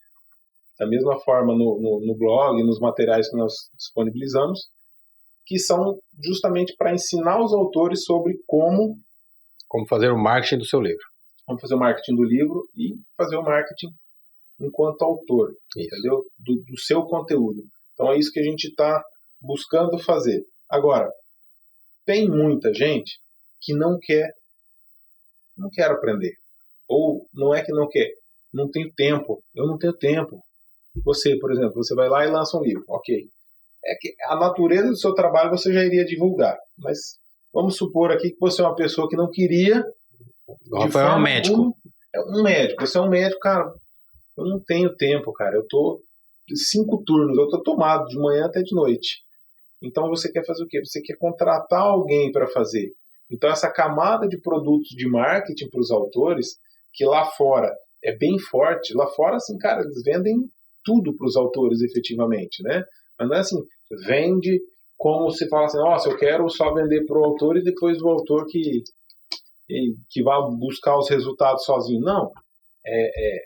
da mesma forma no blog, nos materiais que nós disponibilizamos, que são justamente para ensinar os autores sobre como fazer o marketing do seu livro. Como fazer o marketing do livro e fazer o marketing enquanto autor, entendeu? Do seu conteúdo. Então é isso que a gente está buscando fazer. Agora, tem muita gente que não quer aprender. Ou não é que não quer, não tenho tempo, eu não tenho tempo. Você, por exemplo, você vai lá e lança um livro, ok. É que a natureza do seu trabalho você já iria divulgar, mas vamos supor aqui que você é uma pessoa que não queria... O Rafael é um médico. Um médico, você é um médico, cara, eu não tenho tempo, cara, eu tô 5 turnos, eu tô tomado de manhã até de noite. Então você quer fazer o quê? Você quer contratar alguém para fazer. Então essa camada de produtos de marketing para os autores, que lá fora é bem forte, lá fora, assim, cara, eles vendem tudo para os autores efetivamente, né? Mas não é assim, vende como se fala assim, nossa, eu quero só vender para o autor e depois o autor que vai buscar os resultados sozinho. Não, é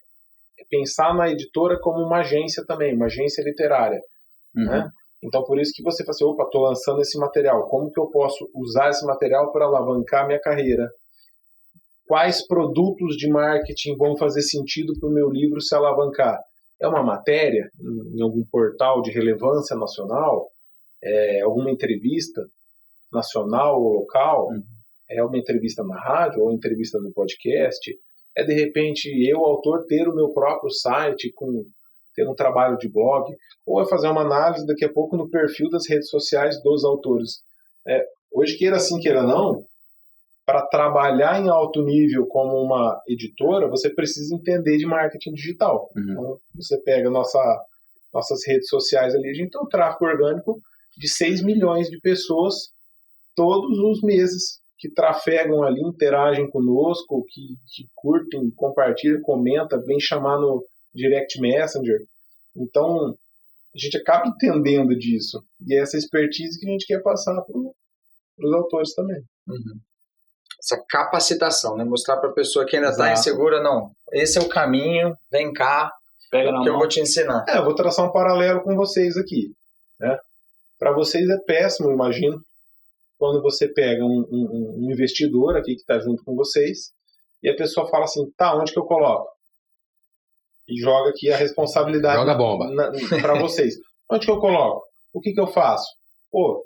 pensar na editora como uma agência também, uma agência literária, né? Então, por isso que você fala assim, opa, estou lançando esse material, como que eu posso usar esse material para alavancar minha carreira? Quais produtos de marketing vão fazer sentido para o meu livro se alavancar? É uma matéria em algum portal de relevância nacional? É alguma entrevista nacional ou local? É uma entrevista na rádio ou entrevista no podcast? É, de repente, eu, autor, ter o meu próprio site, ter um trabalho de blog, ou é fazer uma análise daqui a pouco no perfil das redes sociais dos autores. Hoje, queira sim, queira não, para trabalhar em alto nível como uma editora, você precisa entender de marketing digital. Então, você pega nossas redes sociais ali, a gente tem um tráfego orgânico de 6 milhões de pessoas todos os meses que trafegam ali, interagem conosco, que curtem, compartilham, comentam, vem chamar no Direct Messenger. Então, a gente acaba entendendo disso. E é essa expertise que a gente quer passar para os autores também. Essa capacitação, né? Mostrar para a pessoa que ainda está insegura, não, esse é o caminho, vem cá, pega que eu vou te ensinar. Eu vou traçar um paralelo com vocês aqui, né? Para vocês é péssimo, imagino, quando você pega um investidor aqui que está junto com vocês e a pessoa fala assim, tá, onde que eu coloco? E joga aqui a responsabilidade joga a bomba para vocês. Onde que eu coloco? O que eu faço? Pô,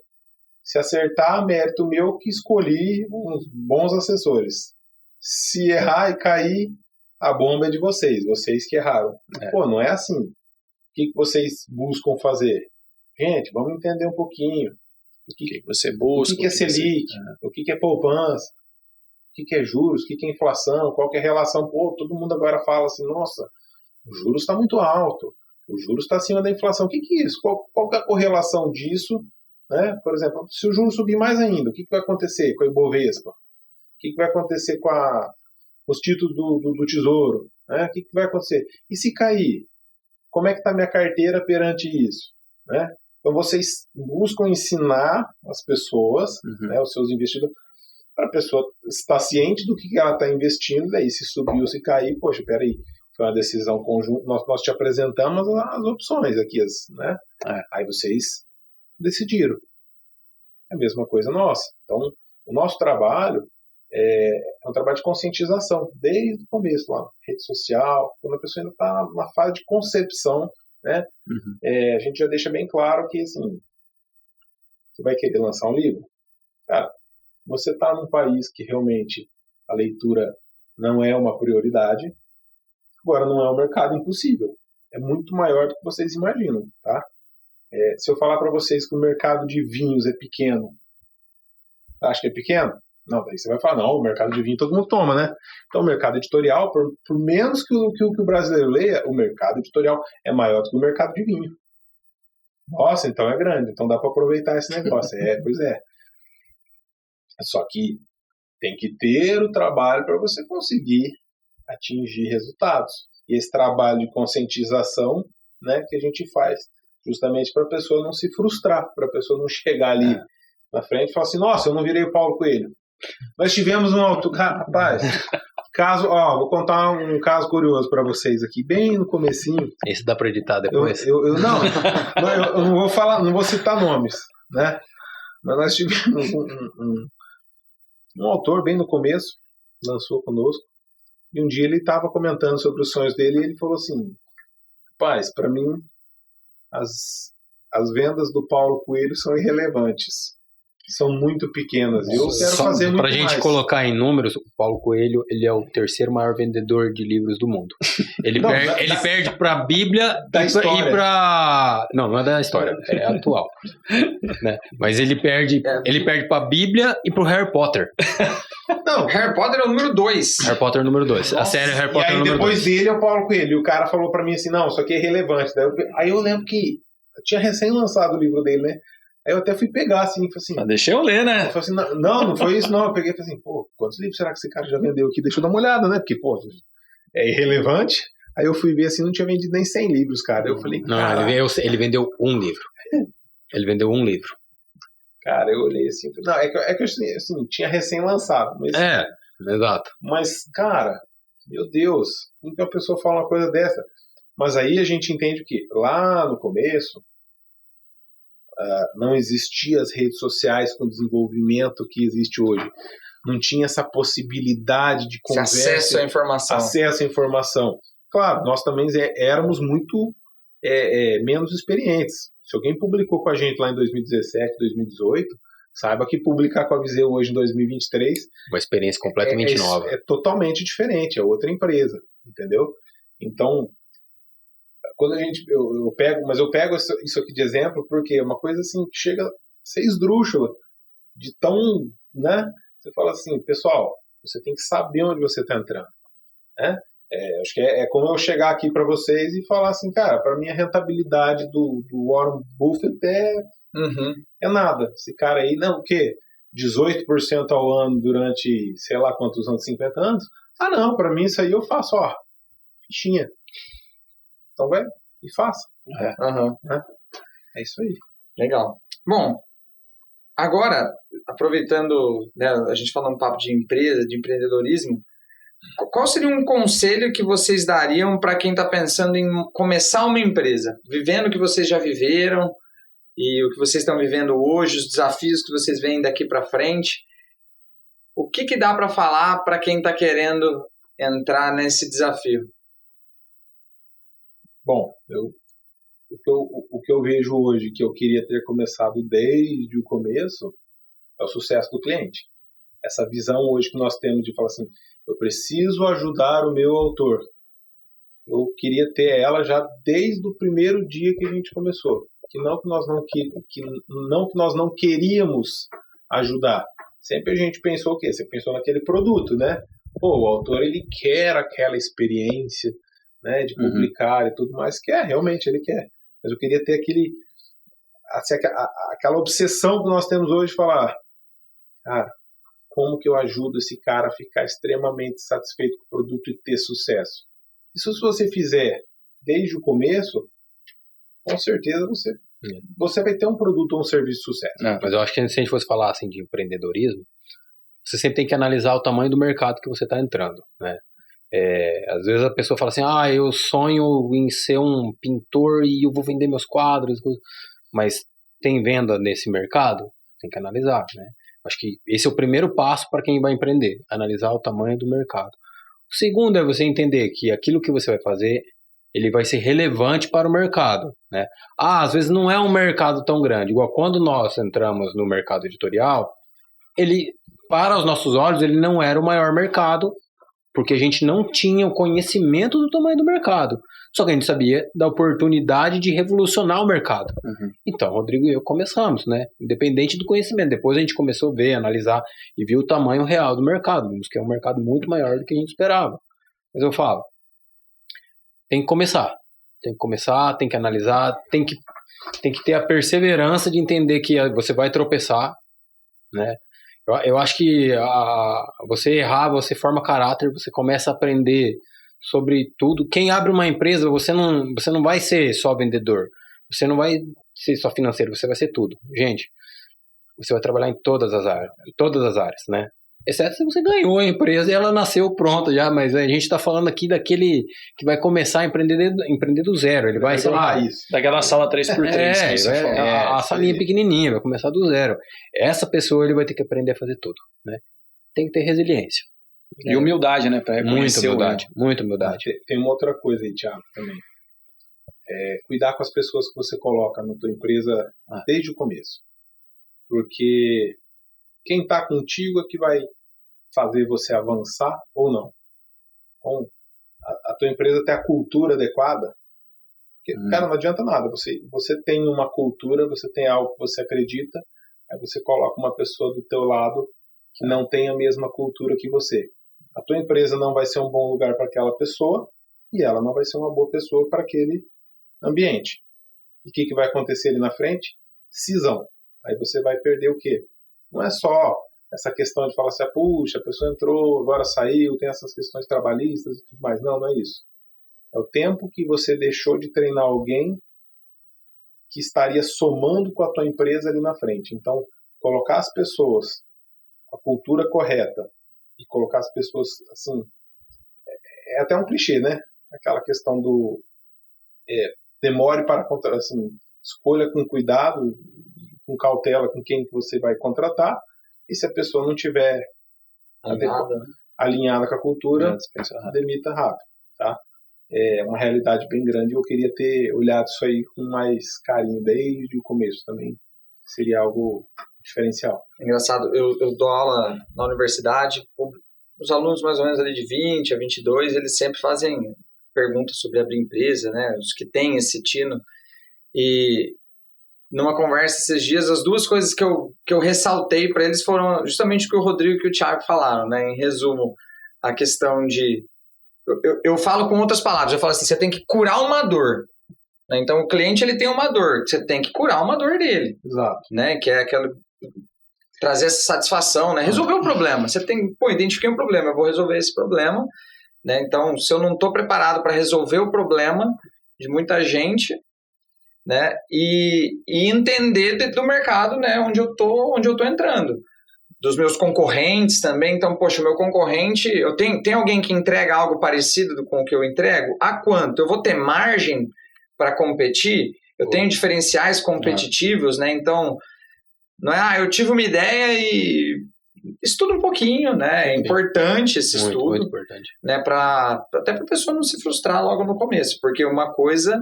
se acertar, mérito meu que escolhi uns bons assessores. Se errar e cair, a bomba é de vocês que erraram. Pô, não é assim. O que vocês buscam fazer? Gente, vamos entender um pouquinho. O que você busca? O que é Selic? O que é poupança? O que é juros? O que é inflação? Qual que é a relação? Pô, todo mundo agora fala assim, nossa, o juros está muito alto. O juros está acima da inflação. O que é isso? Qual que é a correlação disso? Né? Por exemplo, se o juros subir mais ainda, o que vai acontecer com a Ibovespa? O que vai acontecer com os títulos do Tesouro? Né? O que vai acontecer? E se cair? Como é que está minha carteira perante isso? Né? Então, vocês buscam ensinar as pessoas, né, os seus investidores, para a pessoa estar ciente do que ela está investindo, daí se subir ou se cair, poxa, peraí, foi uma decisão conjunta, nós te apresentamos as opções aqui, né? Aí vocês decidiram. É a mesma coisa nossa. Então, o nosso trabalho é um trabalho de conscientização, desde o começo, lá, rede social, quando a pessoa ainda está na fase de concepção, né? A gente já deixa bem claro que, assim, você vai querer lançar um livro? Cara, você está num país que realmente a leitura não é uma prioridade, agora não é um mercado impossível. É muito maior do que vocês imaginam, tá? Se eu falar para vocês que o mercado de vinhos é pequeno, acha que é pequeno? Não, daí você vai falar, não, o mercado de vinho todo mundo toma, né? Então o mercado editorial, por menos que o brasileiro leia, o mercado editorial é maior do que o mercado de vinho. Nossa, então é grande, então dá para aproveitar esse negócio. Pois é. Só que tem que ter o trabalho para você conseguir atingir resultados. E esse trabalho de conscientização, né, que a gente faz, justamente para a pessoa não se frustrar, para a pessoa não chegar ali na frente e falar assim, nossa, eu não virei o Paulo Coelho. Nós tivemos rapaz, vou contar um caso curioso para vocês aqui, bem no comecinho. Esse dá para editar depois? Eu não vou falar, não vou citar nomes, né? Mas nós tivemos um autor bem no começo, lançou conosco, e um dia ele estava comentando sobre os sonhos dele e ele falou assim, rapaz, para mim as vendas do Paulo Coelho são irrelevantes. são muito pequenas. Eu quero fazer muito mais. Pra gente colocar em números, o Paulo Coelho, ele é o terceiro maior vendedor de livros do mundo. Ele perde pra Bíblia e pra... Não é da história, é atual. Né? Mas ele perde pra Bíblia e pro Harry Potter. Não, Harry Potter é o número 2. Harry Potter é o número 2. A série Harry Potter é o número 2. E aí depois dele é o Paulo Coelho. E o cara falou pra mim assim, não, isso aqui é relevante. Aí eu lembro que tinha recém lançado o livro dele, né? Aí eu até fui pegar, assim, falei assim... Mas deixa eu ler, né? Eu falei assim, não foi isso, não. Eu peguei e falei assim, pô, quantos livros será que esse cara já vendeu aqui? Deixa eu dar uma olhada, né? Porque, pô, é irrelevante. Aí eu fui ver, assim, não tinha vendido nem 100 livros, cara. Eu falei, não, ele vendeu um livro. Ele vendeu um livro. Cara, eu olhei assim, não, é que assim, tinha recém-lançado. Mas, exato. Mas, cara, meu Deus, como que uma pessoa fala uma coisa dessa? Mas aí a gente entende que lá no começo não existiam as redes sociais com o desenvolvimento que existe hoje. Não tinha essa possibilidade de conversa. Acesso à informação. Acesso à informação. Claro, nós também éramos muito menos experientes. Se alguém publicou com a gente lá em 2017, 2018, saiba que publicar com a Viseu hoje em 2023... Uma experiência completamente nova. É totalmente diferente, é outra empresa, entendeu? Então, quando a gente... Eu pego isso aqui de exemplo porque é uma coisa assim que chega a ser esdrúxula, de tão... né? Você fala assim, pessoal, você tem que saber onde você está entrando, né? Acho que é como eu chegar aqui para vocês e falar assim, cara, para mim a rentabilidade do Warren Buffett é nada. Esse cara aí, não, o quê? 18% ao ano durante, sei lá quantos anos, 50 anos? Ah, não, para mim isso aí eu faço, fichinha. Então vai e faça. É isso aí. Legal. Bom, agora, aproveitando, né, a gente falando um papo de empresa, de empreendedorismo, qual seria um conselho que vocês dariam para quem está pensando em começar uma empresa? Vivendo o que vocês já viveram e o que vocês estão vivendo hoje, os desafios que vocês veem daqui para frente. O que dá para falar para quem está querendo entrar nesse desafio? Bom, o que eu vejo hoje, que eu queria ter começado desde o começo, é o sucesso do cliente. Essa visão hoje que nós temos de falar assim, eu preciso ajudar o meu autor. Eu queria ter ela já desde o primeiro dia que a gente começou. Que nós não queríamos ajudar. Sempre a gente pensou o quê? Você pensou naquele produto, né? Pô, o autor ele quer aquela experiência, né, de publicar e tudo mais. Realmente ele quer. Mas eu queria ter aquela obsessão que nós temos hoje de falar, cara, como que eu ajudo esse cara a ficar extremamente satisfeito com o produto e ter sucesso? Isso se você fizer desde o começo, com certeza você vai ter um produto ou um serviço de sucesso. Mas eu acho que se a gente fosse falar assim, de empreendedorismo, você sempre tem que analisar o tamanho do mercado que você está entrando, né? Às vezes a pessoa fala assim, eu sonho em ser um pintor e eu vou vender meus quadros, mas tem venda nesse mercado? Tem que analisar, né? Acho que esse é o primeiro passo para quem vai empreender, analisar o tamanho do mercado. O segundo é você entender que aquilo que você vai fazer, ele vai ser relevante para o mercado, né? Às vezes não é um mercado tão grande, igual quando nós entramos no mercado editorial, ele, para os nossos olhos, ele não era o maior mercado, porque a gente não tinha o conhecimento do tamanho do mercado. Só que a gente sabia da oportunidade de revolucionar o mercado. Então, o Rodrigo e eu começamos, né? Independente do conhecimento. Depois a gente começou a ver, analisar e viu o tamanho real do mercado. Vimos que é um mercado muito maior do que a gente esperava. Mas eu falo, tem que começar. Tem que começar, tem que analisar, tem que ter a perseverança de entender que você vai tropeçar, né? Eu acho que você errar, você forma caráter, você começa a aprender sobre tudo. Quem abre uma empresa, você não vai ser só vendedor, você não vai ser só financeiro, você vai ser tudo. Gente, você vai trabalhar em todas as áreas, né? Exceto se você ganhou a empresa e ela nasceu pronta já, mas a gente está falando aqui daquele que vai começar a empreender do zero. Ele vai, sei lá... Daquela sala 3x3. A salinha pequenininha, vai começar do zero. Essa pessoa ele vai ter que aprender a fazer tudo, né? Tem que ter resiliência. E humildade, né? Pra reconhecer muita humildade. Tem uma outra coisa aí, Thiago, também. Cuidar com as pessoas que você coloca na tua empresa desde o começo. porque quem está contigo é que vai fazer você avançar ou não. Então, a tua empresa tem a cultura adequada, porque, cara, não adianta nada. Você tem uma cultura, você tem algo que você acredita, aí você coloca uma pessoa do teu lado que não tem a mesma cultura que você. A tua empresa não vai ser um bom lugar para aquela pessoa e ela não vai ser uma boa pessoa para aquele ambiente. E o que vai acontecer ali na frente? Cisão. Aí você vai perder o quê? Não é só essa questão de falar assim, puxa, a pessoa entrou, agora saiu, tem essas questões trabalhistas e tudo mais. Não, não é isso. É o tempo que você deixou de treinar alguém que estaria somando com a tua empresa ali na frente. Então, colocar as pessoas com a cultura correta e colocar as pessoas, assim, é até um clichê, né? Aquela questão do demore para contratar, assim, escolha com cuidado, com cautela com quem que você vai contratar, e se a pessoa não tiver alinhada com a cultura, demita rápido, tá? É uma realidade bem grande. Eu queria ter olhado isso aí com mais carinho desde o começo também. Seria algo diferencial. Engraçado, eu dou aula na universidade, os alunos mais ou menos ali de 20 a 22, eles sempre fazem perguntas sobre abrir empresa, né? Os que têm esse tino. E numa conversa esses dias, as duas coisas que eu ressaltei para eles foram justamente o que o Rodrigo e o Thiago falaram, né? Em resumo, a questão de... Eu falo com outras palavras, eu falo assim, você tem que curar uma dor. Né? Então, o cliente ele tem uma dor, você tem que curar uma dor dele. Exato. Né? Que é aquela... trazer essa satisfação, né? Resolver o problema. Você tem... identifiquei um problema, eu vou resolver esse problema. Né? Então, se eu não estou preparado para resolver o problema de muita gente... Né? E entender do mercado, né? onde eu tô entrando. Dos meus concorrentes também. Então, poxa, o meu concorrente, tem alguém que entrega algo parecido com o que eu entrego? A quanto? Eu vou ter margem para competir? Eu tenho diferenciais competitivos, né? Então, não é, eu tive uma ideia e estuda um pouquinho, né? É importante esse estudo. Muito importante. Né? Até para a pessoa não se frustrar logo no começo, porque uma coisa...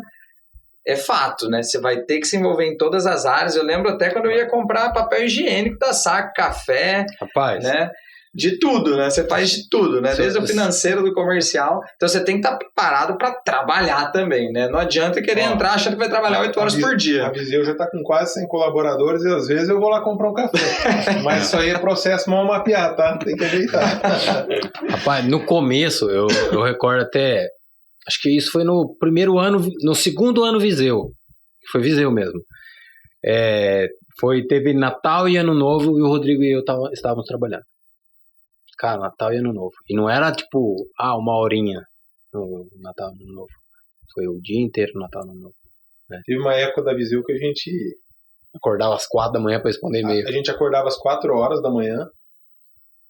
é fato, né? Você vai ter que se envolver em todas as áreas. Eu lembro até quando eu ia comprar papel higiênico da Saco, café, rapaz, né? De tudo, né? Você faz de tudo, né? Desde o financeiro, do comercial. Então você tem que estar preparado para trabalhar também, né? Não adianta querer entrar achando que vai trabalhar 8 horas por dia. A Viseu já está com quase 100 colaboradores e às vezes eu vou lá comprar um café. Mas isso aí é processo mal mapeado, tá? Tem que ajeitar. Rapaz, no começo, eu recordo até... Acho que isso foi no primeiro ano, no segundo ano Viseu. Foi Viseu mesmo. Teve Natal e Ano Novo e o Rodrigo e eu estávamos trabalhando. Cara, Natal e Ano Novo. E não era tipo, uma horinha no Natal e Ano Novo. Foi o dia inteiro no Natal e Ano Novo. Né? Teve uma época da Viseu que a gente... acordava às 4 da manhã para responder e-mail. A gente acordava às 4 horas da manhã.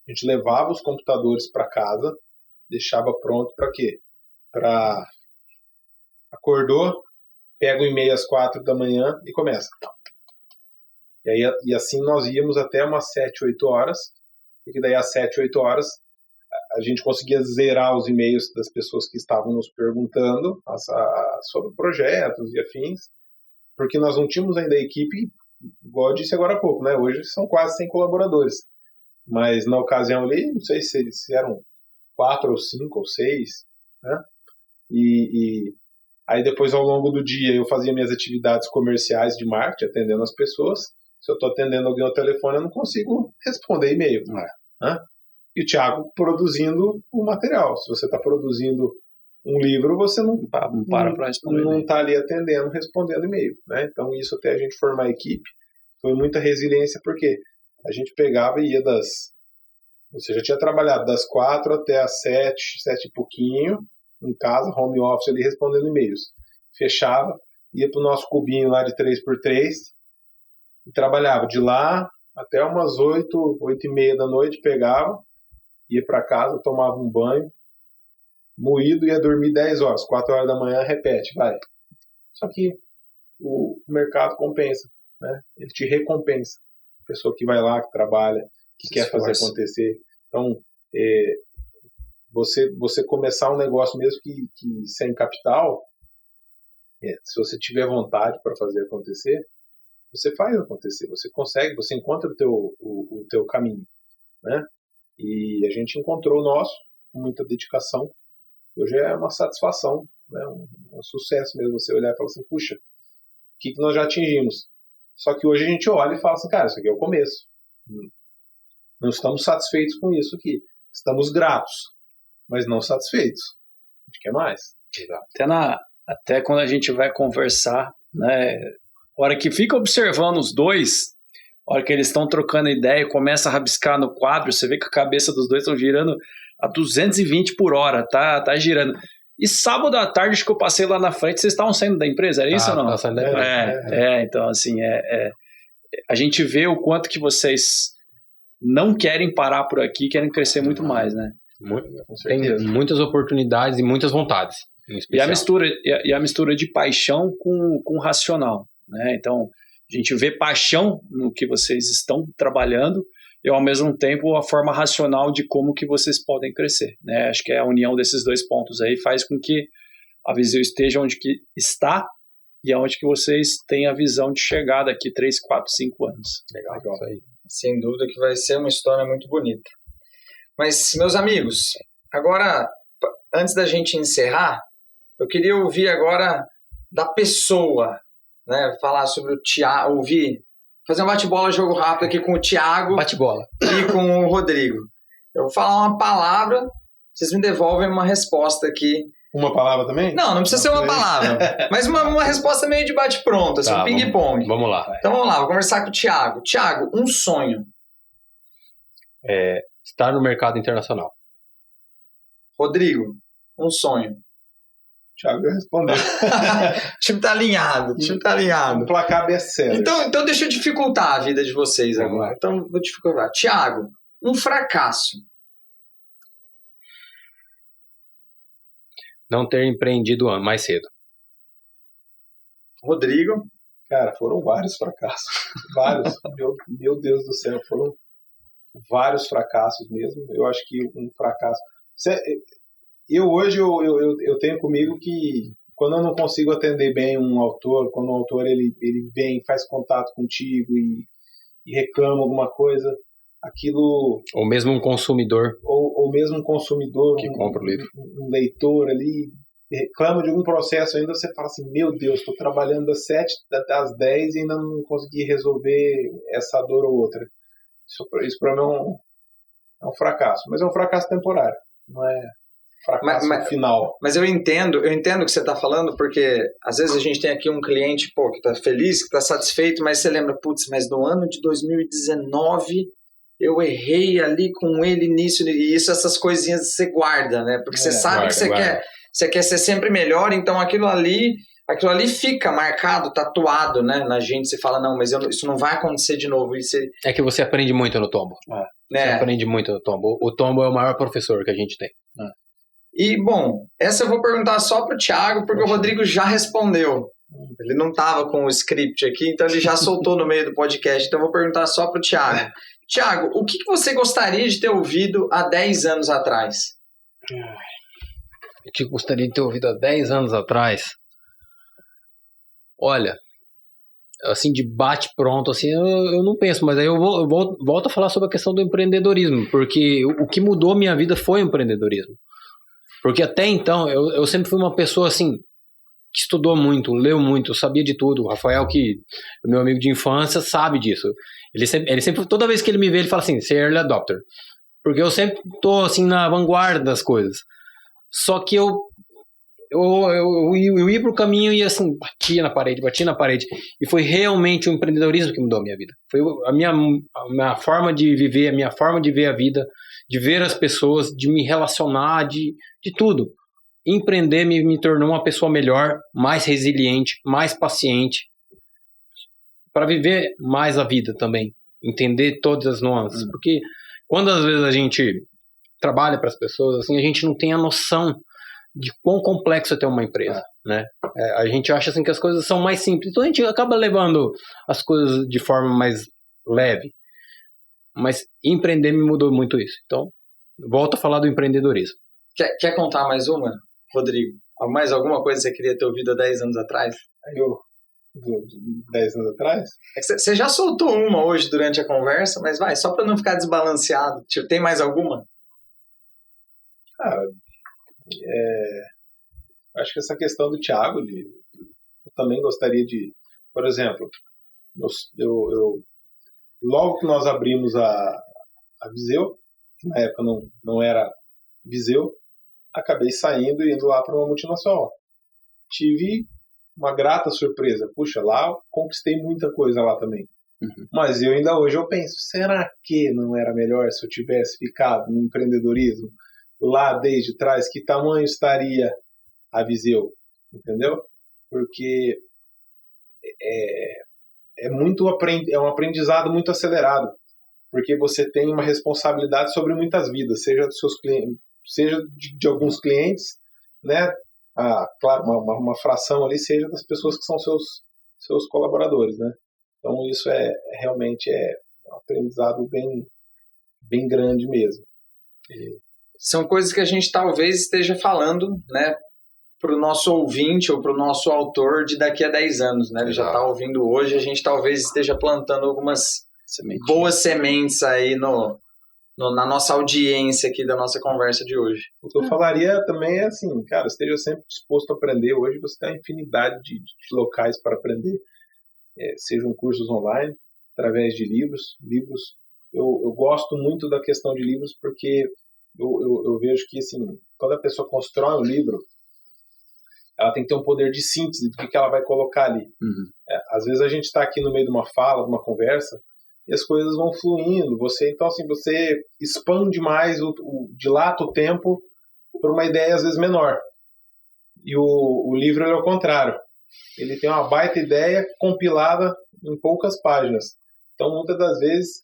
A gente levava os computadores para casa. Deixava pronto para quê? Acordou, pega o e-mail às 4 da manhã e começa. E assim nós íamos até umas 7, 8 horas, porque daí às 7, 8 horas a gente conseguia zerar os e-mails das pessoas que estavam nos perguntando sobre projetos e afins, porque nós não tínhamos ainda a equipe, igual eu disse agora há pouco, né? Hoje são quase 100 colaboradores, mas na ocasião ali, não sei se eram 4 ou 5 ou 6, né? E aí depois ao longo do dia eu fazia minhas atividades comerciais de marketing, atendendo as pessoas. Se eu estou atendendo alguém ao telefone, eu não consigo responder e-mail. Né? E o Thiago produzindo o material. Se você está produzindo um livro, você não para responder. Não está ali atendendo, respondendo e-mail. Né? Então isso até a gente formar a equipe foi muita resiliência, porque a gente pegava e ia você já tinha trabalhado das 4 até as 7 e pouquinho, em casa, home office ali, respondendo e-mails. Fechava, ia pro nosso cubinho lá de 3x3 e trabalhava de lá até umas 8 e meia da noite, pegava, ia para casa, tomava um banho, moído, ia dormir 10 horas, 4 horas da manhã, repete, vai. Só que o mercado compensa, né? Ele te recompensa. A pessoa que vai lá, que trabalha, que quer fazer acontecer. Então, você começar um negócio mesmo que sem capital, se você tiver vontade para fazer acontecer, você faz acontecer, você consegue, você encontra o teu caminho, né? E a gente encontrou o nosso com muita dedicação. Hoje é uma satisfação, né? Um sucesso mesmo você olhar e falar assim, puxa, o que nós já atingimos? Só que hoje a gente olha e fala assim, cara, isso aqui é o começo. Não estamos satisfeitos com isso aqui. Estamos gratos, mas não satisfeitos. A gente quer mais. Até quando a gente vai conversar, né? A hora que fica observando os dois, a hora que eles estão trocando ideia, começa a rabiscar no quadro, você vê que a cabeça dos dois estão girando a 220 por hora, tá girando. E sábado à tarde, acho que eu passei lá na frente, vocês estavam saindo da empresa, era isso ou não? Tá saindo da empresa. Então assim, a gente vê o quanto que vocês não querem parar por aqui, querem crescer muito mais, né? Tem muitas oportunidades e muitas vontades. E a mistura de paixão com racional, né? Então, a gente vê paixão no que vocês estão trabalhando e, ao mesmo tempo, a forma racional de como que vocês podem crescer, né? Acho que a união desses dois pontos aí faz com que a Viseu esteja onde que está e aonde que vocês têm a visão de chegar daqui 3, 4, 5 anos. Legal. Isso aí. Sem dúvida que vai ser uma história muito bonita. Mas, meus amigos, agora, antes da gente encerrar, eu queria ouvir agora da pessoa, né? Falar sobre o Thiago, fazer um bate-bola, jogo rápido aqui com o Thiago Bate-bola. e com o Rodrigo. Eu vou falar uma palavra, vocês me devolvem uma resposta aqui. Uma palavra também? Não precisa ser uma palavra, mas uma resposta meio de bate-pronto, assim, um ping-pong. Vamos lá. Então vamos lá, vou conversar com o Thiago. Thiago, um sonho. Estar no mercado internacional. Rodrigo, um sonho. Thiago respondeu. O time tá alinhado, Um placar best-seller. Então deixa eu dificultar a vida de vocês agora. Então vou dificultar. Thiago, um fracasso. Não ter empreendido mais cedo. Rodrigo. Cara, foram vários fracassos. Vários. Meu Deus do céu, foram vários fracassos mesmo. Eu acho que um fracasso... Hoje eu tenho comigo que quando eu não consigo atender bem um autor, quando o autor ele vem, faz contato contigo e reclama alguma coisa, aquilo... Ou mesmo um consumidor. Ou mesmo um consumidor, que compra o livro. Um leitor ali, reclama de algum processo ainda, você fala assim, meu Deus, estou trabalhando das 7 às 10 e ainda não consegui resolver essa dor ou outra. Isso para mim é um fracasso, mas é um fracasso temporário, não é fracasso final. Mas eu entendo o que você está falando, porque às vezes a gente tem aqui um cliente que está feliz, que está satisfeito, mas você lembra, mas no ano de 2019 eu errei ali com ele nisso, e essas coisinhas você guarda, né? Porque você sabe que você quer ser sempre melhor, então aquilo ali fica marcado, tatuado, né, na gente. Você fala, não, mas isso não vai acontecer de novo. É que você aprende muito no tombo. Você aprende muito no tombo. O tombo é o maior professor que a gente tem. E, bom, essa eu vou perguntar só pro Thiago, porque o Rodrigo já respondeu. Ele não estava com o script aqui, então ele já soltou no meio do podcast. Então eu vou perguntar só pro Thiago. Thiago, o que você gostaria de ter ouvido há 10 anos atrás? O que eu gostaria de ter ouvido há 10 anos atrás? Olha, assim, de bate-pronto, assim, eu não penso, mas aí eu volto a falar sobre a questão do empreendedorismo, porque o que mudou minha vida foi o empreendedorismo. Porque até então, eu sempre fui uma pessoa, assim, que estudou muito, leu muito, sabia de tudo. O Rafael, que é meu amigo de infância, sabe disso. Ele sempre, toda vez que ele me vê, ele fala assim, ser early adopter. Porque eu sempre tô, assim, na vanguarda das coisas. Só que eu ia pro caminho e, assim, batia na parede. E foi realmente o empreendedorismo que mudou a minha vida. Foi a minha forma de viver, a minha forma de ver a vida, de ver as pessoas, de me relacionar, de tudo. Empreender me tornou uma pessoa melhor, mais resiliente, mais paciente, para viver mais a vida também, entender todas as nuances, porque quando às vezes a gente trabalha para as pessoas, assim, a gente não tem a noção de quão complexo é ter uma empresa, né? A gente acha assim que as coisas são mais simples, então a gente acaba levando as coisas de forma mais leve, mas empreender me mudou muito isso. Então, volto a falar do empreendedorismo. Quer contar mais uma, Rodrigo? Mais alguma coisa que você queria ter ouvido há 10 anos atrás? de 10 anos atrás? Você já soltou uma hoje durante a conversa, mas vai, só para não ficar desbalanceado. Tipo, tem mais alguma? Cara, acho que essa questão do Thiago, eu também gostaria de, por exemplo, logo que nós abrimos a Viseu, que na época não era Viseu, acabei saindo e indo lá para uma multinacional. Tive uma grata surpresa. Puxa, lá conquistei muita coisa lá também. Uhum. Mas ainda hoje eu penso, será que não era melhor se eu tivesse ficado no empreendedorismo lá desde trás? Que tamanho estaria a Viseu? Entendeu? Porque é um aprendizado muito acelerado. Porque você tem uma responsabilidade sobre muitas vidas, seja dos seus clientes, seja de alguns clientes, né? Claro, uma fração ali seja das pessoas que são seus colaboradores, né? Então isso realmente um aprendizado bem grande mesmo. São coisas que a gente talvez esteja falando, né, para o nosso ouvinte ou para o nosso autor de daqui a 10 anos, né? Ele já está ouvindo hoje, a gente talvez esteja plantando algumas boas sementes aí na nossa audiência aqui da nossa conversa de hoje. O que eu falaria também é assim, cara, esteja sempre disposto a aprender. Hoje você tem uma infinidade de locais para aprender, sejam cursos online, através de livros. Eu gosto muito da questão de livros porque eu vejo que assim, quando a pessoa constrói um livro, ela tem que ter um poder de síntese do que ela vai colocar ali. Uhum. Às vezes a gente está aqui no meio de uma fala, de uma conversa, e as coisas vão fluindo. Então, assim, você expande mais, dilata o tempo para uma ideia, às vezes, menor. E o livro é o contrário. Ele tem uma baita ideia compilada em poucas páginas. Então, muitas das vezes,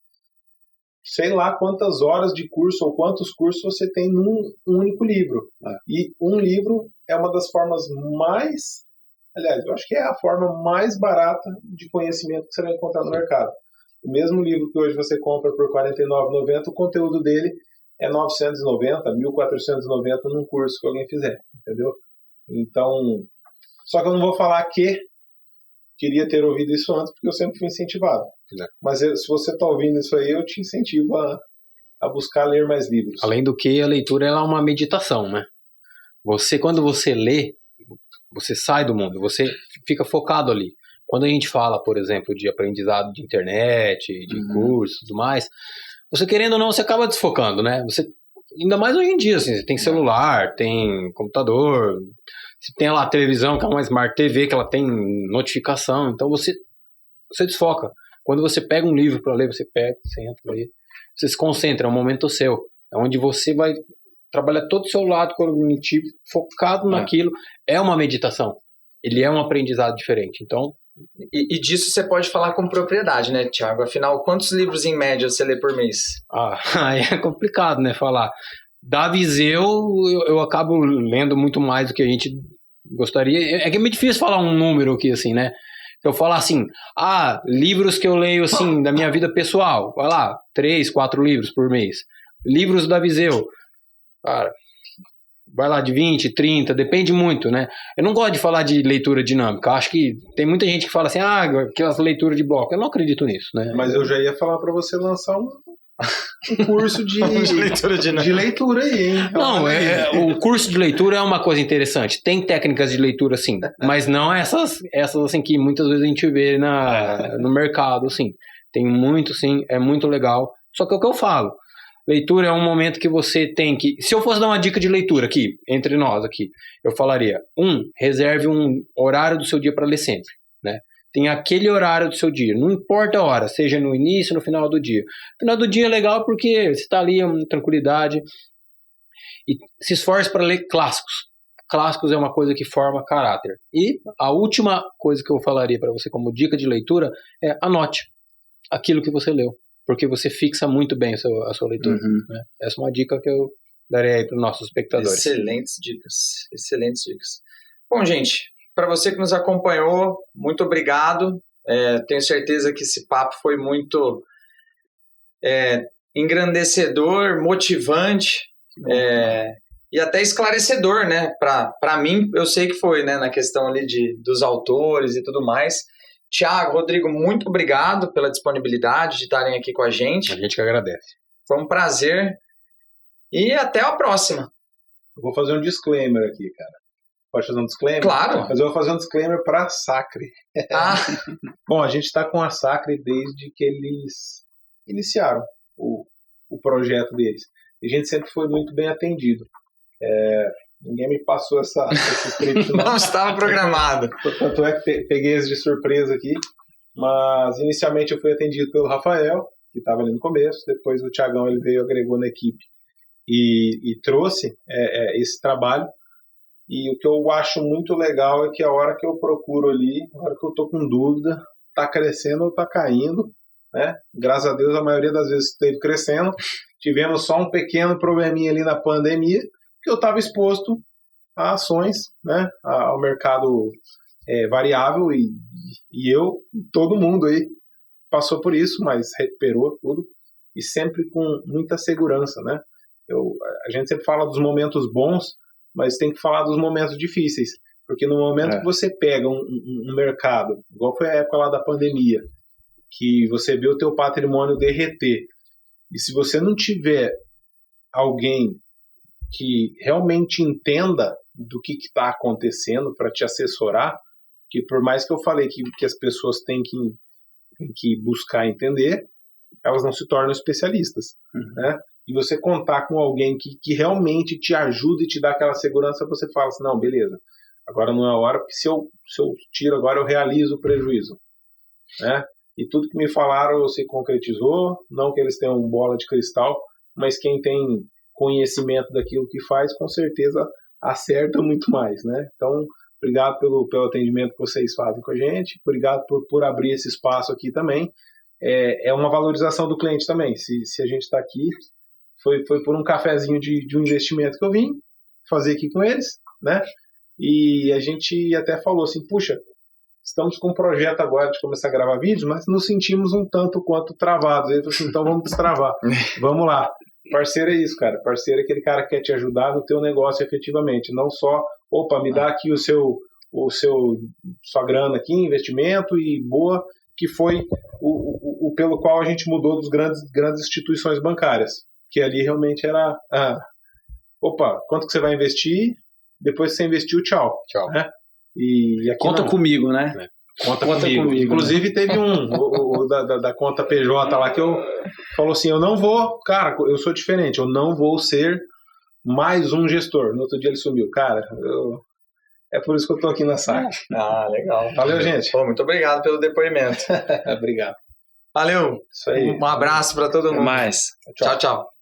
sei lá quantas horas de curso ou quantos cursos você tem num único livro. E um livro é uma das formas mais... Aliás, eu acho que é a forma mais barata de conhecimento que você vai encontrar no mercado. O mesmo livro que hoje você compra por R$ 49,90, o conteúdo dele é R$ 990, R$ 1.490 num curso que alguém fizer, entendeu? Então, só que eu não vou falar que queria ter ouvido isso antes, porque eu sempre fui incentivado. Mas se você está ouvindo isso aí, eu te incentivo a buscar ler mais livros. Além do que, a leitura ela é uma meditação, né? Quando você lê, você sai do mundo, você fica focado ali. Quando a gente fala, por exemplo, de aprendizado de internet, de curso e tudo mais, você querendo ou não, você acaba desfocando, né? Ainda mais hoje em dia, assim, você tem celular, tem computador, você tem lá a televisão, que é uma Smart TV, que ela tem notificação, então você desfoca. Quando você pega um livro para ler, você entra ali, você se concentra, é um momento seu, é onde você vai trabalhar todo o seu lado cognitivo, focado naquilo, é uma meditação, ele é um aprendizado diferente, então... E disso você pode falar com propriedade, né, Thiago? Afinal, quantos livros em média você lê por mês? Aí é complicado, né, falar. Da Viseu, eu acabo lendo muito mais do que a gente gostaria. É que é meio difícil falar um número aqui, assim, né? Eu falar assim, livros que eu leio, assim, da minha vida pessoal. Vai lá, 3, 4 livros por mês. Livros da Viseu. Cara, vai lá de 20, 30, depende muito, né? Eu não gosto de falar de leitura dinâmica. Acho que tem muita gente que fala assim, aquelas leituras de bloco. Eu não acredito nisso, né? Mas eu já ia falar para você lançar um curso de leitura aí, hein? Não, o curso de leitura é uma coisa interessante. Tem técnicas de leitura, sim, mas não essas assim que muitas vezes a gente vê no mercado, assim. Tem muito, sim, é muito legal. Só que é o que eu falo. Leitura é um momento que você tem que... Se eu fosse dar uma dica de leitura aqui, entre nós aqui, eu falaria, reserve um horário do seu dia para ler sempre, né? Tem aquele horário do seu dia, não importa a hora, seja no início ou no final do dia. No final do dia é legal porque você está ali, tranquilidade, e se esforce para ler clássicos. Clássicos é uma coisa que forma caráter. E a última coisa que eu falaria para você como dica de leitura é anote aquilo que você leu. Porque você fixa muito bem a sua leitura. Né? Essa é uma dica que eu darei aí para os nossos espectadores. Excelentes dicas. Bom, gente, para você que nos acompanhou, muito obrigado. Tenho certeza que esse papo foi muito engrandecedor, motivante e até esclarecedor, né? Para mim, eu sei que foi, né? Na questão ali dos autores e tudo mais. Thiago, Rodrigo, muito obrigado pela disponibilidade de estarem aqui com a gente. A gente que agradece. Foi um prazer. E até a próxima. Eu vou fazer um disclaimer aqui, cara. Pode fazer um disclaimer? Claro. Mas eu vou fazer um disclaimer para a Sacre. Bom, a gente está com a Sacre desde que eles iniciaram o projeto deles. E a gente sempre foi muito bem atendido. Ninguém me passou esse script. Não estava programado. Tanto é que peguei esse de surpresa aqui. Mas inicialmente eu fui atendido pelo Rafael, que estava ali no começo. Depois o Thiagão ele veio, agregou na equipe e trouxe esse trabalho. E o que eu acho muito legal é que a hora que eu procuro ali, a hora que eu estou com dúvida, está crescendo ou está caindo, né? Graças a Deus a maioria das vezes esteve crescendo. Tivemos só um pequeno probleminha ali na pandemia, que eu estava exposto a ações, né? Ao mercado variável e todo mundo aí passou por isso, mas recuperou tudo e sempre com muita segurança, né? A gente sempre fala dos momentos bons, mas tem que falar dos momentos difíceis, porque no momento que você pega um mercado, igual foi a época lá da pandemia, que você vê o teu patrimônio derreter, e se você não tiver alguém que realmente entenda do que está acontecendo para te assessorar, que por mais que eu falei que as pessoas têm que buscar entender, elas não se tornam especialistas, né? E você contar com alguém que realmente te ajuda e te dá aquela segurança, você fala assim, não, beleza, agora não é a hora, porque se eu tiro agora, eu realizo o prejuízo, né? E tudo que me falaram se concretizou, não que eles tenham bola de cristal, mas quem tem conhecimento daquilo que faz, com certeza acerta muito mais, né? Então, obrigado pelo atendimento que vocês fazem com a gente, obrigado por abrir esse espaço aqui também. É uma valorização do cliente também, se a gente está aqui, foi por um cafezinho de um investimento que eu vim fazer aqui com eles, né? E a gente até falou assim, puxa, estamos com um projeto agora de começar a gravar vídeos, mas nos sentimos um tanto quanto travados. Ele falou assim, então vamos destravar, vamos lá. Parceiro é isso, cara. Parceiro é aquele cara que quer te ajudar no teu negócio efetivamente, não só, me dá aqui sua grana aqui, investimento e boa, que foi o pelo qual a gente mudou dos grandes instituições bancárias, que ali realmente era, quanto que você vai investir, depois que você investiu, tchau. Né? E aqui conta comigo, né? Conta comigo. Inclusive teve da conta PJ lá que falou assim, eu não vou, cara, eu sou diferente, eu não vou ser mais um gestor. No outro dia ele sumiu. Cara, é por isso que eu tô aqui na SAC. Legal. Valeu, gente. Pô, muito obrigado pelo depoimento. Obrigado. Valeu. Isso aí. Um abraço para todo mundo. Até mais. Tchau, tchau.